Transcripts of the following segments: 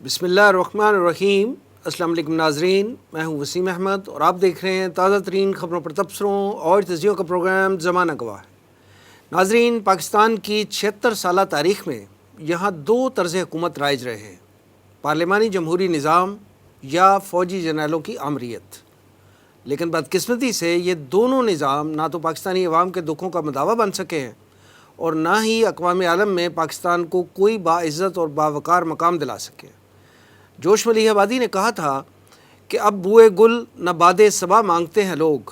بسم اللہ الرحمن الرحیم۔ السلام علیکم ناظرین، میں ہوں وسیم احمد اور آپ دیکھ رہے ہیں تازہ ترین خبروں پر تبصروں اور تجزیوں کا پروگرام زمانہ گواہ ہے۔ ناظرین، پاکستان کی 76 سالہ تاریخ میں یہاں دو طرز حکومت رائج رہے ہیں: پارلیمانی جمہوری نظام یا فوجی جرنیلوں کی آمریت۔ لیکن بدقسمتی سے یہ دونوں نظام نہ تو پاکستانی عوام کے دکھوں کا مداوا بن سکے ہیں اور نہ ہی اقوام عالم میں پاکستان کو کوئی باعزت اور باوقار مقام دلا سکے۔ جوش ملیح آبادی نے کہا تھا کہ اب بوئے گل نہ باد صبا مانگتے ہیں لوگ،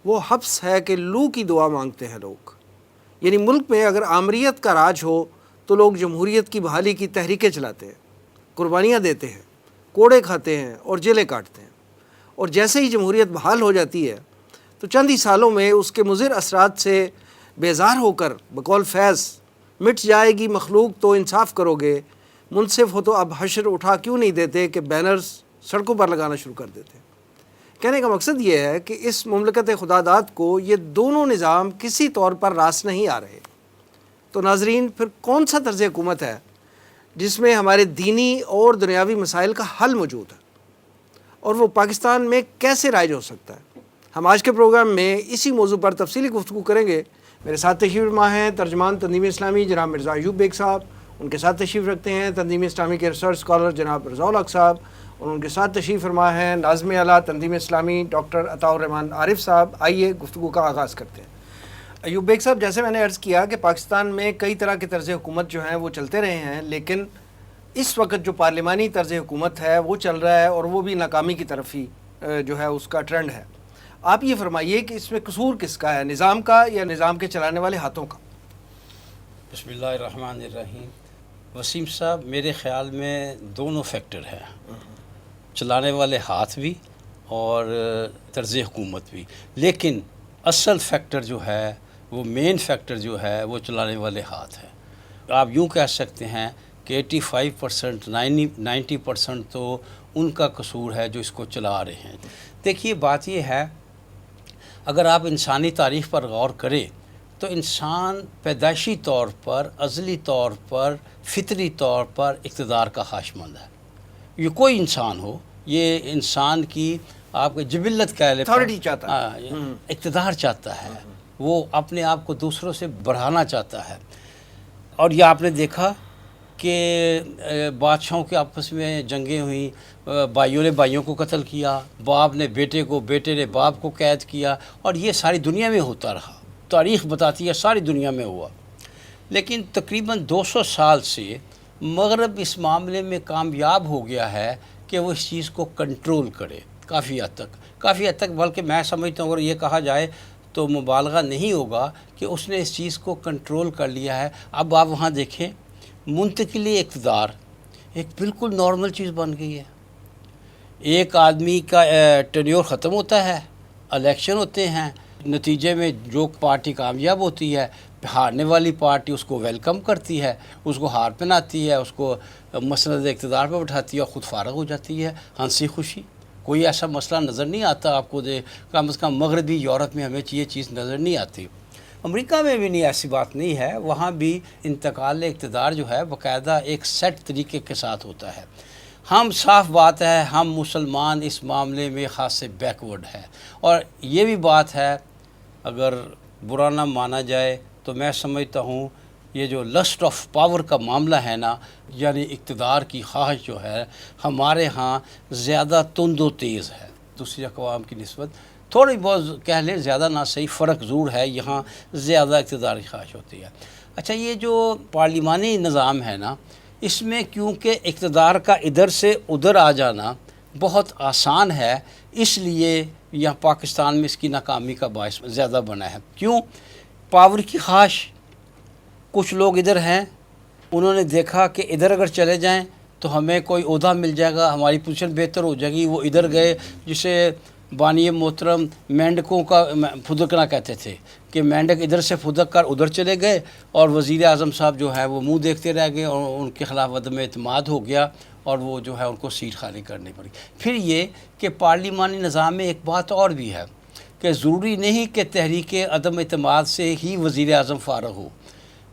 وہ حبس ہے کہ لو کی دعا مانگتے ہیں لوگ۔ یعنی ملک میں اگر آمریت کا راج ہو تو لوگ جمہوریت کی بحالی کی تحریکیں چلاتے ہیں، قربانیاں دیتے ہیں، کوڑے کھاتے ہیں اور جیلیں کاٹتے ہیں، اور جیسے ہی جمہوریت بحال ہو جاتی ہے تو چند ہی سالوں میں اس کے مضر اثرات سے بیزار ہو کر بقول فیض مٹ جائے گی مخلوق تو انصاف کرو گے، منصف ہو تو اب حشر اٹھا کیوں نہیں دیتے کہ بینرز سڑکوں پر لگانا شروع کر دیتے۔ کہنے کا مقصد یہ ہے کہ اس مملکت خداداد کو یہ دونوں نظام کسی طور پر راس نہیں آ رہے۔ تو ناظرین، پھر کون سا طرز حکومت ہے جس میں ہمارے دینی اور دنیاوی مسائل کا حل موجود ہے، اور وہ پاکستان میں کیسے رائج ہو سکتا ہے؟ ہم آج کے پروگرام میں اسی موضوع پر تفصیلی گفتگو کریں گے۔ میرے ساتھ تشریف فرما ہیں ترجمان تنظیم اسلامی جناب مرزا ایوب بیگ صاحب، ان کے ساتھ تشریف رکھتے ہیں تنظیم اسلامی کے ریسرچ اسکالر جناب رضا الحق صاحب، اور ان کے ساتھ تشریف فرما ہیں ناظم اعلیٰ تنظیم اسلامی ڈاکٹر عطاء الرحمن عارف صاحب۔ آئیے گفتگو کا آغاز کرتے ہیں۔ ایوب بیگ صاحب، جیسے میں نے عرض کیا کہ پاکستان میں کئی طرح کے طرز حکومت جو ہیں وہ چلتے رہے ہیں، لیکن اس وقت جو پارلیمانی طرز حکومت ہے وہ چل رہا ہے اور وہ بھی ناکامی کی طرف ہی جو ہے اس کا ٹرینڈ ہے۔ آپ یہ فرمائیے کہ اس میں قصور کس کا ہے، نظام کا یا نظام کے چلانے والے ہاتھوں کا؟ بسم اللہ الرحمن الرحیم۔ وسیم صاحب، میرے خیال میں دونوں فیکٹر ہیں، چلانے والے ہاتھ بھی اور طرز حکومت بھی، لیکن اصل فیکٹر جو ہے وہ مین فیکٹر جو ہے وہ چلانے والے ہاتھ ہے۔ آپ یوں کہہ سکتے ہیں کہ 85% 90% تو ان کا قصور ہے جو اس کو چلا رہے ہیں۔ دیکھیے، بات یہ ہے، اگر آپ انسانی تاریخ پر غور کریں تو انسان پیدائشی طور پر، ازلی طور پر، فطری طور پر اقتدار کا خواہشمند ہے۔ یہ کوئی انسان ہو، یہ انسان کی آپ کے جبلت کہہ لیں، اقتدار چاہتا ہے، وہ اپنے آپ کو دوسروں سے بڑھانا چاہتا ہے۔ اور یہ آپ نے دیکھا کہ بادشاہوں کے آپس میں جنگیں ہوئیں، بھائیوں نے بھائیوں کو قتل کیا، باپ نے بیٹے کو، بیٹے نے باپ کو قید کیا، اور یہ ساری دنیا میں ہوتا رہا۔ تاریخ بتاتی ہے ساری دنیا میں ہوا۔ لیکن تقریباً 200 سال سے مغرب اس معاملے میں کامیاب ہو گیا ہے کہ وہ اس چیز کو کنٹرول کرے، کافی حد تک بلکہ میں سمجھتا ہوں اگر یہ کہا جائے تو مبالغہ نہیں ہوگا کہ اس نے اس چیز کو کنٹرول کر لیا ہے۔ اب آپ وہاں دیکھیں، منتقلی اقتدار ایک بالکل نارمل چیز بن گئی ہے۔ ایک آدمی کا ٹینیور ختم ہوتا ہے، الیکشن ہوتے ہیں، نتیجے میں جو پارٹی کامیاب ہوتی ہے، ہارنے والی پارٹی اس کو ویلکم کرتی ہے، اس کو ہار پہناتی ہے، اس کو مسند اقتدار پہ بٹھاتی ہے اور خود فارغ ہو جاتی ہے ہنسی خوشی۔ کوئی ایسا مسئلہ نظر نہیں آتا آپ کو، کم از کم مغربی یورپ میں ہمیں یہ چیز نظر نہیں آتی۔ امریکہ میں بھی نہیں، ایسی بات نہیں ہے، وہاں بھی انتقال اقتدار جو ہے باقاعدہ ایک سیٹ طریقے کے ساتھ ہوتا ہے۔ ہم صاف بات ہے، ہم مسلمان اس معاملے میں خاص سے بیکورڈ ہے، اور یہ بھی بات ہے، اگر برا نہ مانا جائے تو میں سمجھتا ہوں یہ جو لسٹ آف پاور کا معاملہ ہے نا، یعنی اقتدار کی خواہش جو ہے، ہمارے ہاں زیادہ تند و تیز ہے دوسری اقوام کی نسبت۔ تھوڑی بہت کہہ لیں، زیادہ نہ صحیح، فرق ضرور ہے، یہاں زیادہ اقتدار کی خواہش ہوتی ہے۔ اچھا، یہ جو پارلیمانی نظام ہے نا، اس میں کیونکہ اقتدار کا ادھر سے ادھر آ جانا بہت آسان ہے، اس لیے یہاں پاکستان میں اس کی ناکامی کا باعث زیادہ بنا ہے۔ کیوں؟ پاور کی خواہش۔ کچھ لوگ ادھر ہیں، انہوں نے دیکھا کہ ادھر اگر چلے جائیں تو ہمیں کوئی عہدہ مل جائے گا، ہماری پوزیشن بہتر ہو جائے گی، وہ ادھر گئے، جسے بانی محترم مینڈکوں کا پھدکنا کہتے تھے، کہ مینڈک ادھر سے پھدک کر ادھر چلے گئے، اور وزیر اعظم صاحب جو ہے وہ منہ دیکھتے رہ گئے، اور ان کے خلاف عدم اعتماد ہو گیا، اور وہ جو ہے ان کو سیٹ خالی کرنی پڑی۔ پھر یہ کہ پارلیمانی نظام میں ایک بات اور بھی ہے کہ ضروری نہیں کہ تحریک عدم اعتماد سے ہی وزیر اعظم فارغ ہو۔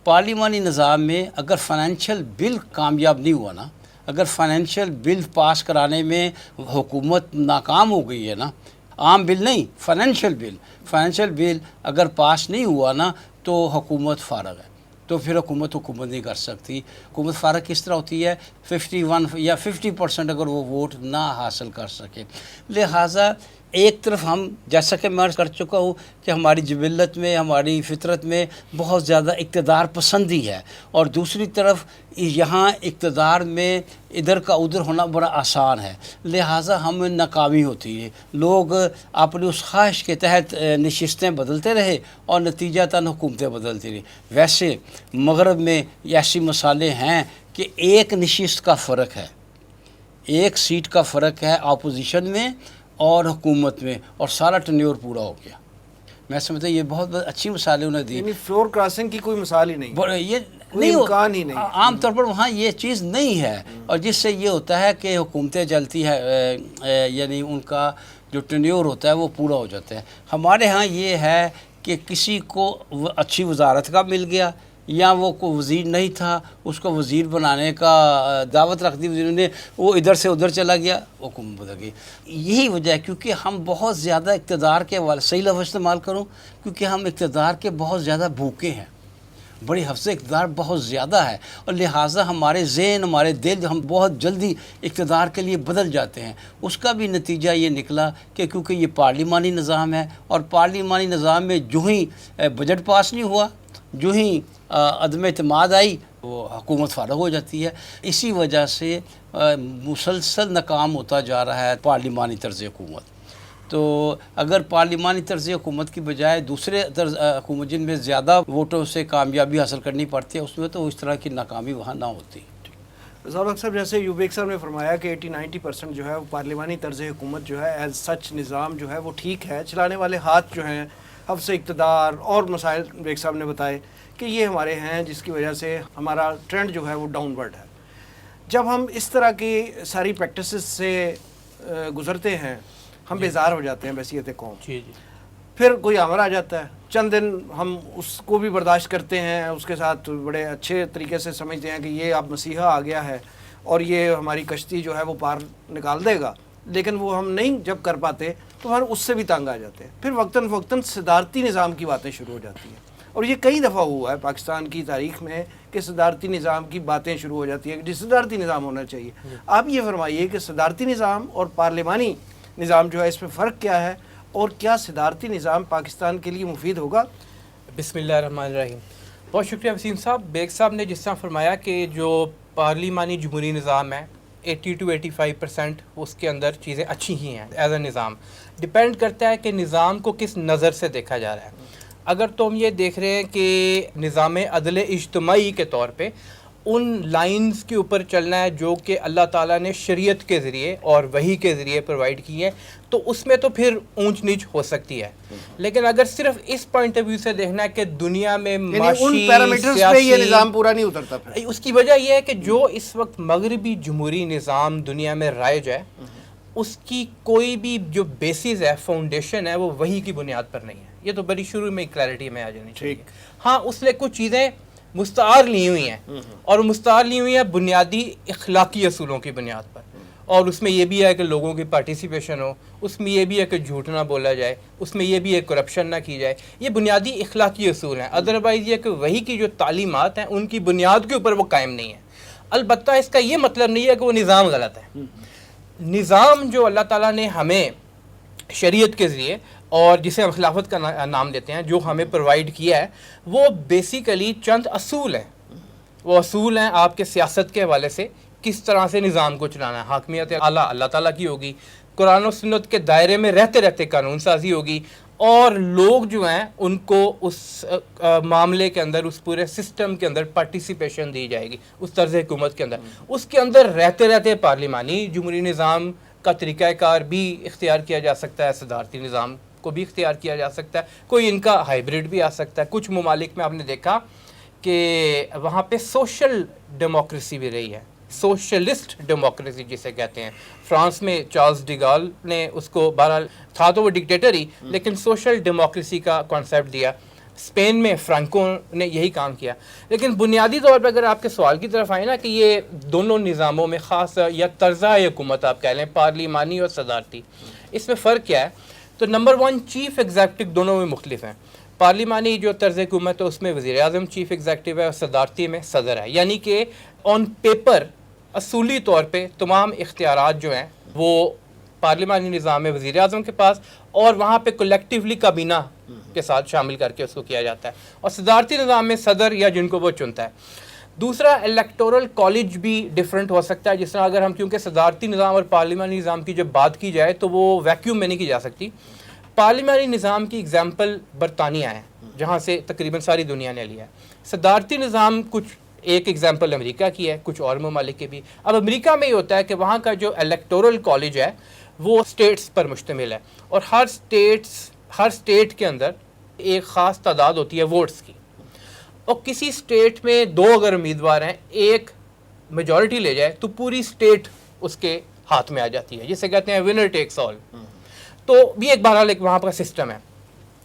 پارلیمانی نظام میں اگر فائنینشیل بل کامیاب نہیں ہوا نا، اگر فائنینشیل بل پاس کرانے میں حکومت ناکام ہو گئی ہے نا، عام بل نہیں، فائنینشیل بل اگر پاس نہیں ہوا نا تو حکومت فارغ ہے، تو پھر حکومت نہیں کر سکتی۔ حکومت فارغ کس طرح ہوتی ہے؟ 51 یا 50% اگر وہ ووٹ نہ حاصل کر سکے۔ لہٰذا ایک طرف ہم، جیسا کہ میں عرض کر چکا ہوں کہ ہماری جبلت میں، ہماری فطرت میں بہت زیادہ اقتدار پسندی ہے، اور دوسری طرف یہاں اقتدار میں ادھر کا ادھر ہونا بڑا آسان ہے، لہٰذا ہم ناکامی ہوتی ہے۔ لوگ اپنی اس خواہش کے تحت نشستیں بدلتے رہے اور نتیجتاً حکومتیں بدلتی رہی۔ ویسے مغرب میں ایسی مثالیں ہیں کہ ایک نشست کا فرق ہے، ایک سیٹ کا فرق ہے اپوزیشن میں اور حکومت میں، اور سارا ٹنیور پورا ہو گیا۔ میں سمجھتا ہوں یہ بہت اچھی مثالیں انہوں نے دی۔ یعنی فلور کراسنگ کی کوئی مثال ہی نہیں، یہ کوئی امکان ہی نہیں، عام طور پر وہاں یہ چیز نہیں ہے، اور جس سے یہ ہوتا ہے کہ حکومتیں جلتی ہے، یعنی ان کا جو ٹنیور ہوتا ہے وہ پورا ہو جاتا ہے۔ ہمارے ہاں یہ ہے کہ کسی کو اچھی وزارت کا مل گیا، یا وہ کوئی وزیر نہیں تھا، اس کو وزیر بنانے کا دعوت رکھ دی وزیروں نے، وہ ادھر سے ادھر چلا گیا، حکومت بدل گئی۔ یہی وجہ ہے کیونکہ ہم بہت زیادہ اقتدار کے صحیح لفظ استعمال کروں، کیونکہ ہم اقتدار کے بہت زیادہ بھوکے ہیں، بڑی حفظ اقتدار بہت زیادہ ہے، اور لہٰذا ہمارے ذہن، ہمارے دل، ہم بہت جلدی اقتدار کے لیے بدل جاتے ہیں۔ اس کا بھی نتیجہ یہ نکلا کہ کیونکہ یہ پارلیمانی نظام ہے، اور پارلیمانی نظام میں جو ہی بجٹ پاس نہیں ہوا، جو ہی عدم اعتماد آئی، وہ حکومت فارغ ہو جاتی ہے۔ اسی وجہ سے مسلسل ناکام ہوتا جا رہا ہے پارلیمانی طرز حکومت۔ تو اگر پارلیمانی طرز حکومت کی بجائے دوسرے طرز حکومت جن میں زیادہ ووٹوں سے کامیابی حاصل کرنی پڑتی ہے، اس میں تو اس طرح کی ناکامی وہاں نہ ہوتی۔ ذوالفقار صاحب، جیسے یوبیک صاحب نے فرمایا کہ 80-90% جو ہے وہ پارلیمانی طرز حکومت جو ہے ایز سچ نظام جو ہے وہ ٹھیک ہے، چلانے والے ہاتھ جو ہیں حفظ اقتدار اور مسائل بیگ صاحب نے بتائے کہ یہ ہمارے ہیں، جس کی وجہ سے ہمارا ٹرینڈ جو ہے وہ ڈاؤن ورڈ ہے۔ جب ہم اس طرح کی ساری پریکٹسز سے گزرتے ہیں، ہم بیزار ہو جاتے ہیں بحیثیت قوم۔ پھر کوئی امر آ جاتا ہے، چند دن ہم اس کو بھی برداشت کرتے ہیں، اس کے ساتھ بڑے اچھے طریقے سے سمجھتے ہیں کہ یہ اب مسیحا آ گیا ہے اور یہ ہماری کشتی جو ہے وہ پار نکال دے گا، لیکن وہ ہم نہیں جب کر پاتے تو ہم اس سے بھی تنگ آ جاتے ہیں۔ پھر وقتاً فوقتاً صدارتی نظام کی باتیں شروع ہو جاتی ہیں، اور یہ کئی دفعہ ہوا ہے پاکستان کی تاریخ میں کہ صدارتی نظام کی باتیں شروع ہو جاتی ہیں کہ صدارتی نظام ہونا چاہیے۔ آپ یہ فرمائیے کہ صدارتی نظام اور پارلیمانی نظام جو ہے اس میں فرق کیا ہے، اور کیا صدارتی نظام پاکستان کے لیے مفید ہوگا؟ بسم اللہ الرحمن الرحیم۔ بہت شکریہ وسیم صاحب۔ بیگ صاحب نے جس طرح فرمایا کہ جو پارلیمانی جمہوری نظام ہے 80-85% اس کے اندر چیزیں اچھی ہی ہیں ایز اے نظام۔ ڈپینڈ کرتا ہے کہ نظام کو کس نظر سے دیکھا جا رہا ہے۔ اگر تو ہم یہ دیکھ رہے ہیں کہ نظام عدل اجتماعی کے طور پہ ان لائنز کے اوپر چلنا ہے جو کہ اللہ تعالیٰ نے شریعت کے ذریعے اور وحی کے ذریعے پرووائڈ کی ہے، تو اس میں تو پھر اونچ نیچ ہو سکتی ہے۔ لیکن اگر صرف اس پوائنٹ آف ویو سے دیکھنا ہے کہ دنیا میں معاشی، پہ یہ نظام پورا نہیں اترتا، اس کی وجہ یہ ہے کہ جو اس وقت مغربی جمہوری نظام دنیا میں رائج ہے، اس کی کوئی بھی جو بیسز ہے، فاؤنڈیشن ہے، وہ وحی کی بنیاد پر نہیں ہے۔ یہ تو بڑی شروع میں کلیئرٹی میں آ جانی چاہیے۔ ہاں، اس نے کچھ چیزیں مستعار لی ہوئی ہیں، اور مستعار لی ہوئی ہیں بنیادی اخلاقی اصولوں کی بنیاد پر، اور اس میں یہ بھی ہے کہ لوگوں کی پارٹیسپیشن ہو، اس میں یہ بھی ہے کہ جھوٹ نہ بولا جائے، اس میں یہ بھی ہے کرپشن نہ کی جائے۔ یہ بنیادی اخلاقی اصول ہیں۔ ادروائز یہ کہ وحی کی جو تعلیمات ہیں ان کی بنیاد کے اوپر وہ قائم نہیں ہیں۔ البتہ اس کا یہ مطلب نہیں ہے کہ وہ نظام غلط ہے۔ نظام جو اللہ تعالیٰ نے ہمیں شریعت کے ذریعے، اور جسے ہم خلافت کا نام دیتے ہیں، جو ہمیں پرووائڈ کیا ہے، وہ بیسیکلی چند اصول ہیں۔ وہ اصول ہیں آپ کے سیاست کے حوالے سے کس طرح سے نظام کو چلانا ہے۔ حاکمیت اعلیٰ اللہ تعالیٰ کی ہوگی، قرآن و سنت کے دائرے میں رہتے رہتے قانون سازی ہوگی، اور لوگ جو ہیں ان کو اس معاملے کے اندر، اس پورے سسٹم کے اندر پارٹیسپیشن دی جائے گی، اس طرز حکومت کے اندر۔ اس کے اندر رہتے رہتے پارلیمانی جمہوری نظام کا طریقہ کار بھی اختیار کیا جا سکتا ہے، صدارتی نظام کو بھی اختیار کیا جا سکتا ہے، کوئی ان کا ہائبرڈ بھی آ سکتا ہے۔ کچھ ممالک میں آپ نے دیکھا کہ وہاں پہ سوشل ڈیموکریسی بھی رہی ہے، سوشلسٹ ڈیموکریسی جسے کہتے ہیں۔ فرانس میں چارلز ڈیگال نے اس کو، بہرحال تھا تو وہ ڈکٹیٹر ہی، لیکن سوشل ڈیموکریسی کا کانسیپٹ دیا۔ اسپین میں فرانکو نے یہی کام کیا. لیکن بنیادی طور پہ اگر آپ کے سوال کی طرف آئیں نا کہ یہ دونوں نظاموں میں خاص یا طرزہ حکومت آپ کہہ لیں پارلیمانی اور صدارتی, اس میں فرق کیا ہے؟ تو نمبر 1 چیف ایگزیکٹو دونوں میں مختلف ہیں. پارلیمانی جو طرز حکومت ہے اس میں وزیر اعظم چیف ایگزیکٹو ہے اور صدارتی میں صدر ہے. یعنی کہ آن پیپر اصولی طور پہ تمام اختیارات جو ہیں وہ پارلیمانی نظام میں وزیر اعظم کے پاس, اور وہاں پہ کلیکٹیولی کابینہ کے ساتھ شامل کر کے اس کو کیا جاتا ہے, اور صدارتی نظام میں صدر یا جن کو وہ چنتا ہے. دوسرا الیکٹورل کالج بھی ڈفرینٹ ہو سکتا ہے. جس طرح اگر ہم کیونکہ صدارتی نظام اور پارلیمانی نظام کی جب بات کی جائے تو وہ ویکیوم میں نہیں کی جا سکتی. پارلیمانی نظام کی اگزامپل برطانیہ ہے جہاں سے تقریباً ساری دنیا نے لیا ہے. صدارتی نظام کچھ ایک ایگزامپل امریکہ کی ہے, کچھ اور ممالک کے بھی. اب امریکہ میں یہ ہوتا ہے کہ وہاں کا جو الیکٹورل کالج ہے وہ اسٹیٹس پر مشتمل ہے, اور ہر اسٹیٹ کے اندر ایک خاص تعداد ہوتی ہے ووٹس کی, اور کسی اسٹیٹ میں 2 اگر امیدوار ہیں ایک میجورٹی لے جائے تو پوری اسٹیٹ اس کے ہاتھ میں آ جاتی ہے, جسے کہتے ہیں ونر ٹیکس آل. تو بھی ایک بہرحال ایک وہاں کا سسٹم ہے.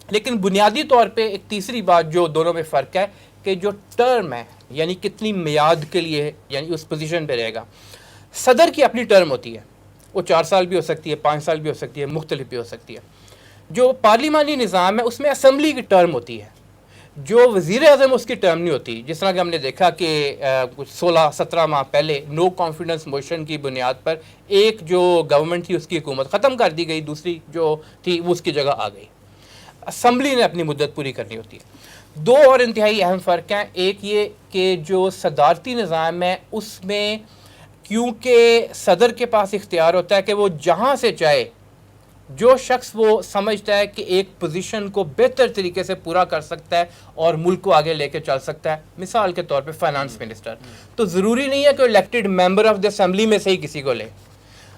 لیکن بنیادی طور پہ ایک تیسری بات جو دونوں میں فرق ہے کہ جو ٹرم ہے یعنی کتنی میعاد کے لیے یعنی اس پوزیشن پہ رہے گا. صدر کی اپنی ٹرم ہوتی ہے, وہ 4 سال بھی ہو سکتی ہے, 5 سال بھی ہو سکتی ہے, مختلف بھی ہو سکتی ہے. جو پارلیمانی نظام ہے اس میں اسمبلی کی ٹرم ہوتی ہے, جو وزیر اعظم اس کی ٹرم نہیں ہوتی. جس طرح کہ ہم نے دیکھا کہ کچھ 16-17 ماہ پہلے نو کانفیڈنس موشن کی بنیاد پر ایک جو گورنمنٹ تھی اس کی حکومت ختم کر دی گئی, دوسری جو تھی وہ اس کی جگہ آ گئی. اسمبلی نے اپنی مدت پوری کرنی ہوتی ہے. 2 اور انتہائی اہم فرق ہیں. ایک یہ کہ جو صدارتی نظام ہے اس میں کیونکہ صدر کے پاس اختیار ہوتا ہے کہ وہ جہاں سے چاہے جو شخص وہ سمجھتا ہے کہ ایک پوزیشن کو بہتر طریقے سے پورا کر سکتا ہے اور ملک کو آگے لے کے چل سکتا ہے, مثال کے طور پہ فائنانس منسٹر, تو ضروری نہیں ہے کہ elected member of the assembly میں سے ہی کسی کو لے,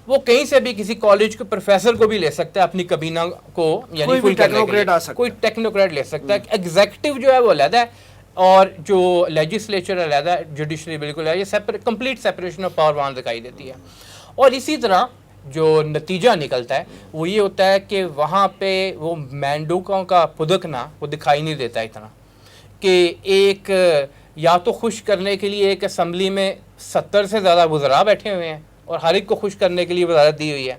وہ کہیں سے بھی کسی کالج کے پروفیسر کو بھی لے سکتا ہے اپنی کابینہ کو, یعنی کوئی ٹیکنوکریٹ لے سکتا ہے. ایگزیکٹو جو ہے وہ علیحدہ ہے اور جو لیجسلیچر علیحدہ ہے, جوڈیشری بالکل ہے. یہ کمپلیٹ سیپریشن آف پاور وہاں دکھائی دیتی ہے. اور اسی طرح جو نتیجہ نکلتا ہے وہ یہ ہوتا ہے کہ وہاں پہ وہ مینڈوکوں کا پھدکنا وہ دکھائی نہیں دیتا اتنا, کہ ایک یا تو خوش کرنے کے لیے ایک اسمبلی میں 70 سے زیادہ وزراء بیٹھے ہوئے ہیں اور ہر ایک کو خوش کرنے کے لیے وزارت دی ہوئی ہے.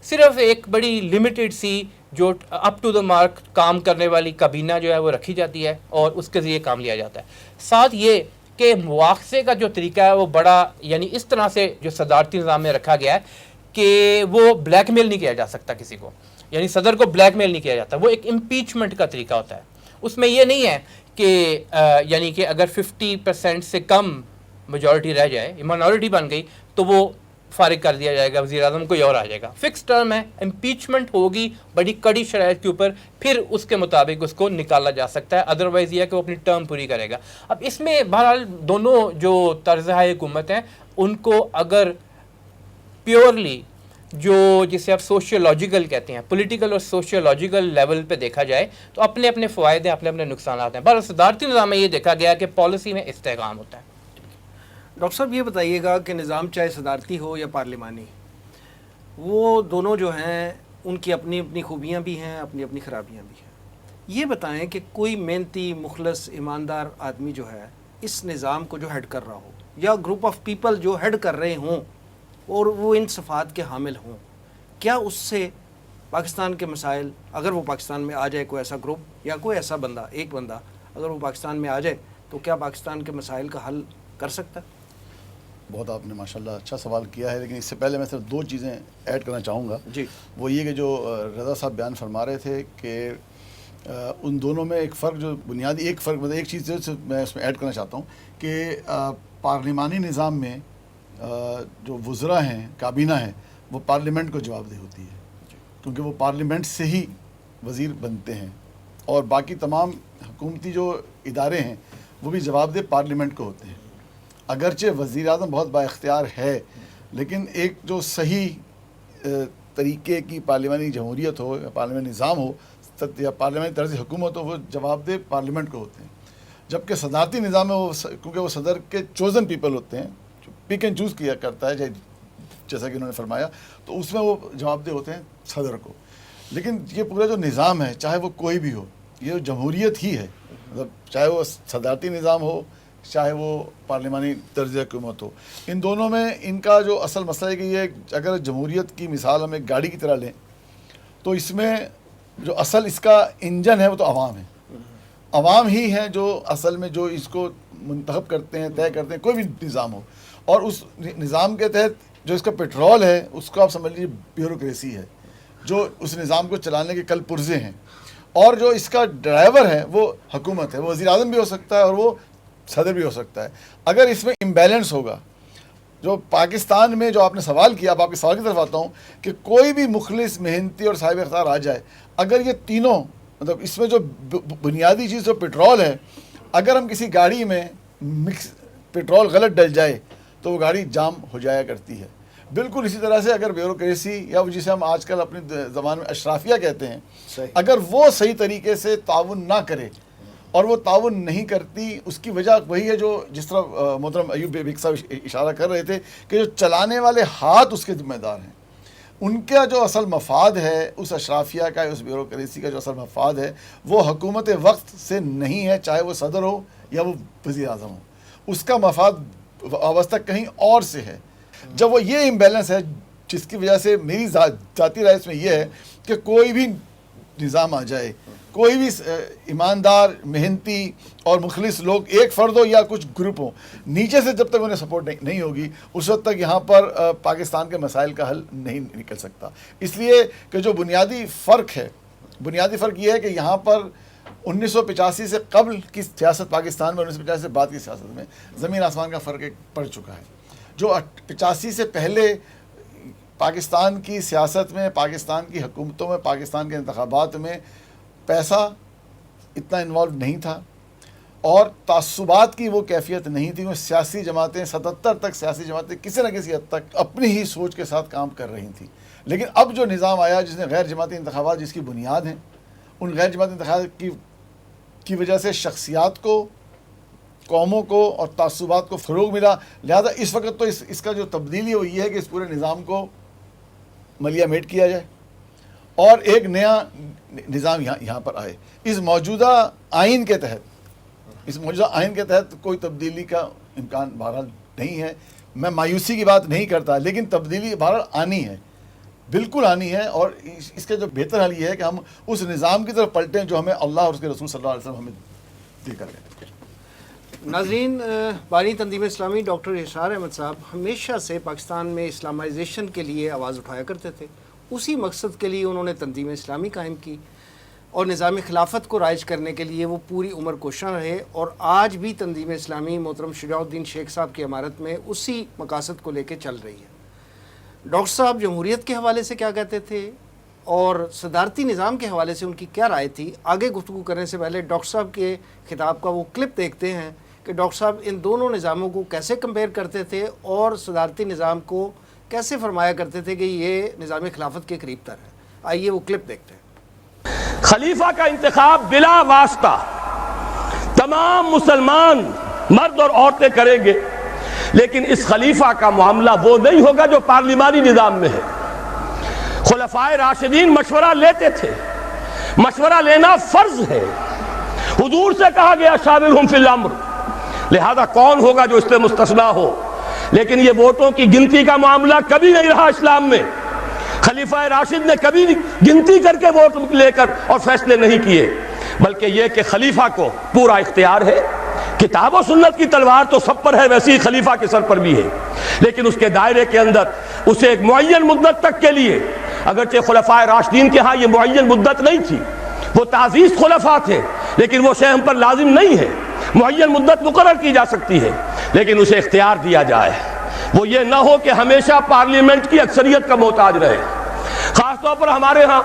صرف ایک بڑی لمیٹڈ سی جو اپ ٹو دا مارک کام کرنے والی کابینہ جو ہے وہ رکھی جاتی ہے اور اس کے ذریعے کام لیا جاتا ہے. ساتھ یہ کہ مواخذے کا جو طریقہ ہے وہ بڑا یعنی اس طرح سے جو صدارتی نظام میں رکھا گیا ہے کہ وہ بلیک میل نہیں کیا جا سکتا کسی کو, یعنی صدر کو بلیک میل نہیں کیا جاتا. وہ ایک امپیچمنٹ کا طریقہ ہوتا ہے. اس میں یہ نہیں ہے کہ یعنی کہ اگر 50% سے کم میجورٹی رہ جائے, مائنورٹی بن گئی, تو وہ فارغ کر دیا جائے گا, وزیر اعظم کوئی اور آ جائے گا. فکس ٹرم ہے, امپیچمنٹ ہوگی بڑی کڑی شرائط کے اوپر, پھر اس کے مطابق اس کو نکالا جا سکتا ہے. ادروائز یہ ہے کہ وہ اپنی ٹرم پوری کرے گا. اب اس میں بہرحال دونوں جو طرز حکومت ہیں ان کو اگر پیورلی جو جسے آپ سوشیولوجیکل کہتے ہیں, پولیٹیکل اور سوشیولوجیکل لیول پہ دیکھا جائے تو اپنے اپنے فوائد ہیں, اپنے اپنے نقصانات ہیں. بہرحال صدارتی نظام میں یہ دیکھا گیا کہ پالیسی میں استحکام ہوتا ہے. ڈاکٹر صاحب یہ بتائیے گا کہ نظام چاہے صدارتی ہو یا پارلیمانی, وہ دونوں جو ہیں ان کی اپنی اپنی خوبیاں بھی ہیں, اپنی اپنی خرابیاں بھی ہیں. یہ بتائیں کہ کوئی محنتی مخلص ایماندار آدمی جو ہے اس نظام کو جو ہیڈ کر رہا ہو, یا گروپ آف پیپل جو ہیڈ کر رہے ہوں اور وہ ان صفات کے حامل ہوں, کیا اس سے پاکستان کے مسائل, اگر وہ پاکستان میں آ جائے کوئی ایسا گروپ یا کوئی ایسا بندہ, ایک بندہ اگر وہ پاکستان میں آ جائے تو کیا پاکستان کے مسائل کا حل کر سکتا ہے؟ بہت آپ نے ماشاءاللہ اچھا سوال کیا ہے, لیکن اس سے پہلے میں صرف 2 چیزیں ایڈ کرنا چاہوں گا. جی, وہ یہ کہ جو رضا صاحب بیان فرما رہے تھے کہ ان دونوں میں ایک فرق, جو بنیادی ایک فرق, مطلب ایک چیز میں اس میں ایڈ کرنا چاہتا ہوں کہ پارلیمانی نظام میں جو وزراء ہیں, کابینہ ہے, وہ پارلیمنٹ کو جواب دہ ہوتی ہے, کیونکہ وہ پارلیمنٹ سے ہی وزیر بنتے ہیں, اور باقی تمام حکومتی جو ادارے ہیں وہ بھی جواب دہ پارلیمنٹ کو ہوتے ہیں. اگرچہ وزیر اعظم بہت با اختیار ہے, لیکن ایک جو صحیح طریقے کی پارلیمانی جمہوریت ہو یا پارلیمانی نظام ہو یا پارلیمانی طرز حکومت ہو, وہ جواب دہ پارلیمنٹ کو ہوتے ہیں. جبکہ صدارتی نظام میں وہ کیونکہ وہ صدر کے چوزن پیپل ہوتے ہیں, جو پک اینڈ چوز کیا کرتا ہے جیسا کہ انہوں نے فرمایا, تو اس میں وہ جواب دہ ہوتے ہیں صدر کو. لیکن یہ پورا جو نظام ہے, چاہے وہ کوئی بھی ہو, یہ جمہوریت ہی ہے، مطلب چاہے وہ صدارتی نظام ہو چاہے وہ پارلیمانی طرز حکومت ہو، ان دونوں میں ان کا جو اصل مسئلہ ہے کہ یہ اگر جمہوریت کی مثال ہم ایک گاڑی کی طرح لیں تو اس میں جو اصل اس کا انجن ہے وہ تو عوام ہے، عوام ہی ہیں جو اصل میں جو اس کو منتخب کرتے ہیں، طے کرتے ہیں، کوئی بھی نظام ہو، اور اس نظام کے تحت جو اس کا پیٹرول ہے اس کو آپ سمجھ لیجیے بیوروکریسی ہے جو اس نظام کو چلانے کے کل پرزے ہیں، اور جو اس کا ڈرائیور ہے وہ حکومت ہے، وہ وزیر اعظم بھی ہو سکتا ہے اور وہ صدر بھی ہو سکتا ہے۔ اگر اس میں امبیلنس ہوگا، جو پاکستان میں جو آپ نے سوال کیا، اب آپ کے سوال کی طرف آتا ہوں کہ کوئی بھی مخلص، محنتی اور صاحب اختیار آ جائے، اگر یہ تینوں مطلب اس میں جو بنیادی چیز جو پیٹرول ہے، اگر ہم کسی گاڑی میں مکس پیٹرول غلط ڈل جائے تو وہ گاڑی جام ہو جایا کرتی ہے۔ بالکل اسی طرح سے اگر بیوروکریسی یا جسے ہم آج کل اپنی زبان میں اشرافیہ کہتے ہیں، اگر وہ صحیح طریقے سے تعاون نہ کرے اور وہ تعاون نہیں کرتی، اس کی وجہ وہی ہے جو جس طرح محترم ایوب بیگ صاحب اشارہ کر رہے تھے کہ جو چلانے والے ہاتھ اس کے ذمہ دار ہیں، ان کا جو اصل مفاد ہے، اس اشرافیہ کا، اس بیوروکریسی کا جو اصل مفاد ہے وہ حکومت وقت سے نہیں ہے، چاہے وہ صدر ہو یا وہ وزیر اعظم ہو، اس کا مفاد وابستہ کہیں اور سے ہے۔ جب وہ یہ امبیلنس ہے جس کی وجہ سے میری ذاتی رائے اس میں یہ ہے کہ کوئی بھی نظام آ جائے، کوئی بھی ایماندار، محنتی اور مخلص لوگ، ایک فرد ہو یا کچھ گروپ ہو، نیچے سے جب تک انہیں سپورٹ نہیں ہوگی اس وقت تک یہاں پر پاکستان کے مسائل کا حل نہیں نکل سکتا۔ اس لیے کہ جو بنیادی فرق یہ ہے کہ یہاں پر 1985 سے قبل کی سیاست پاکستان میں 1985 سے بعد کی سیاست میں زمین آسمان کا فرق پڑ چکا ہے۔ جو 85 سے پہلے پاکستان کی سیاست میں، پاکستان کی حکومتوں میں، پاکستان کے انتخابات میں پیسہ اتنا انوالو نہیں تھا اور تعصبات کی وہ کیفیت نہیں تھی، وہ سیاسی جماعتیں 77 تک سیاسی جماعتیں کسی نہ کسی حد تک اپنی ہی سوچ کے ساتھ کام کر رہی تھیں۔ لیکن اب جو نظام آیا جس نے غیر جماعتی انتخابات جس کی بنیاد ہیں، ان غیر جماعتی انتخابات کی وجہ سے شخصیات کو، قوموں کو اور تعصبات کو فروغ ملا، لہذا اس وقت تو اس کا جو تبدیلی ہے وہ یہ ہے کہ اس پورے نظام کو ملیا میٹ کیا جائے اور ایک نیا نظام یہاں پر آئے۔ اس موجودہ آئین کے تحت کوئی تبدیلی کا امکان بہرحال نہیں ہے۔ میں مایوسی کی بات نہیں کرتا، لیکن تبدیلی بہرحال آنی ہے، بالکل آنی ہے، اور اس کا جو بہتر حل یہ ہے کہ ہم اس نظام کی طرف پلٹیں جو ہمیں اللہ اور اس کے رسول صلی اللہ علیہ وسلم ہمیں دے کر گئے۔ ناظرین، بانی تنظیم اسلامی ڈاکٹر اسرار احمد صاحب ہمیشہ سے پاکستان میں اسلامائزیشن کے لیے آواز اٹھایا کرتے تھے۔ اسی مقصد کے لیے انہوں نے تنظیم اسلامی قائم کی اور نظام خلافت کو رائج کرنے کے لیے وہ پوری عمر کوشاں رہے، اور آج بھی تنظیم اسلامی محترم شجاع الدین شیخ صاحب کی امارت میں اسی مقاصد کو لے کے چل رہی ہے۔ ڈاکٹر صاحب جمہوریت کے حوالے سے کیا کہتے تھے اور صدارتی نظام کے حوالے سے ان کی کیا رائے تھی؟ آگے گفتگو کرنے سے پہلے ڈاکٹر صاحب کے خطاب کا وہ کلپ دیکھتے ہیں کہ ڈاکٹر صاحب ان دونوں نظاموں کو کیسے کمپیئر کرتے تھے اور صدارتی نظام کو کیسے فرمایا کرتے تھے کہ یہ نظام خلافت کے قریب تر ہے۔ آئیے وہ کلپ دیکھتے ہیں۔ خلیفہ کا انتخاب بلا واسطہ تمام مسلمان مرد اور عورتیں کریں گے، لیکن اس خلیفہ کا معاملہ وہ نہیں ہوگا جو پارلیمانی نظام میں ہے۔ خلفائے راشدین مشورہ لیتے تھے، مشورہ لینا فرض ہے، حضور سے کہا گیا شاورہم فی الامر، لہذا کون ہوگا جو اس سے مستثنیٰ ہو؟ لیکن یہ ووٹوں کی گنتی کا معاملہ کبھی نہیں رہا اسلام میں۔ خلیفہ راشد نے کبھی گنتی کر کے ووٹ لے کر اور فیصلے نہیں کیے، بلکہ یہ کہ خلیفہ کو پورا اختیار ہے۔ کتاب و سنت کی تلوار تو سب پر ہے، ویسے ہی خلیفہ کے سر پر بھی ہے، لیکن اس کے دائرے کے اندر اسے ایک معین مدت تک کے لیے، اگرچہ خلفائے راشدین کے ہاں یہ معین مدت نہیں تھی، وہ تعزیز خلفاء تھے، لیکن وہ شے ہم پر لازم نہیں ہے، معین مدت مقرر کی جا سکتی ہے، لیکن اسے اختیار دیا جائے، وہ یہ نہ ہو کہ ہمیشہ پارلیمنٹ کی اکثریت کا محتاج رہے۔ خاص طور پر ہمارے ہاں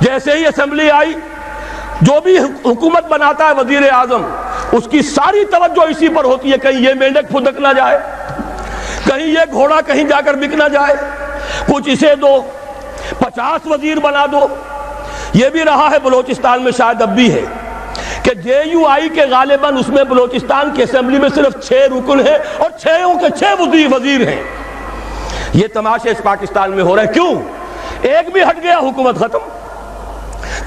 جیسے ہی اسمبلی آئی، جو بھی حکومت بناتا ہے وزیر اعظم، اس کی ساری توجہ اسی پر ہوتی ہے، کہیں یہ مینڈک پھدک نہ جائے، کہیں یہ گھوڑا کہیں جا کر بک نہ جائے، کچھ اسے دو، 50 وزیر بنا دو۔ یہ بھی رہا ہے بلوچستان میں، شاید اب بھی ہے، کہ جے یو آئی کے غالباً اس میں بلوچستان کی اسمبلی میں صرف 6 رکن ہیں اور 6 کے 6 وزیر ہیں۔ یہ تماشے اس پاکستان میں ہو رہے ہیں، کیوں؟ ایک بھی ہٹ گیا حکومت ختم۔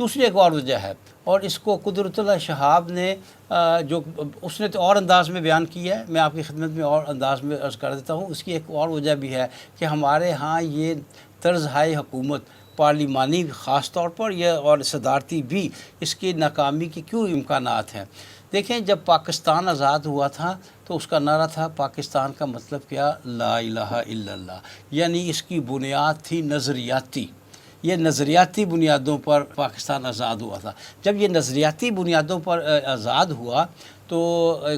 دوسری ایک اور وجہ ہے، اور اس کو قدرت اللہ شہاب نے جو اس نے تو اور انداز میں بیان کیا ہے، میں آپ کی خدمت میں اور انداز میں عرض کر دیتا ہوں. اس کی ایک اور وجہ بھی ہے کہ ہمارے ہاں یہ طرز ہائے حکومت پارلیمانی خاص طور پر یہ اور صدارتی بھی، اس کی ناکامی کی کیوں امکانات ہیں. دیکھیں جب پاکستان آزاد ہوا تھا تو اس کا نعرہ تھا پاکستان کا مطلب کیا، لا الہ الا اللہ، یعنی اس کی بنیاد تھی نظریاتی. یہ نظریاتی بنیادوں پر پاکستان آزاد ہوا تھا. جب یہ نظریاتی بنیادوں پر آزاد ہوا تو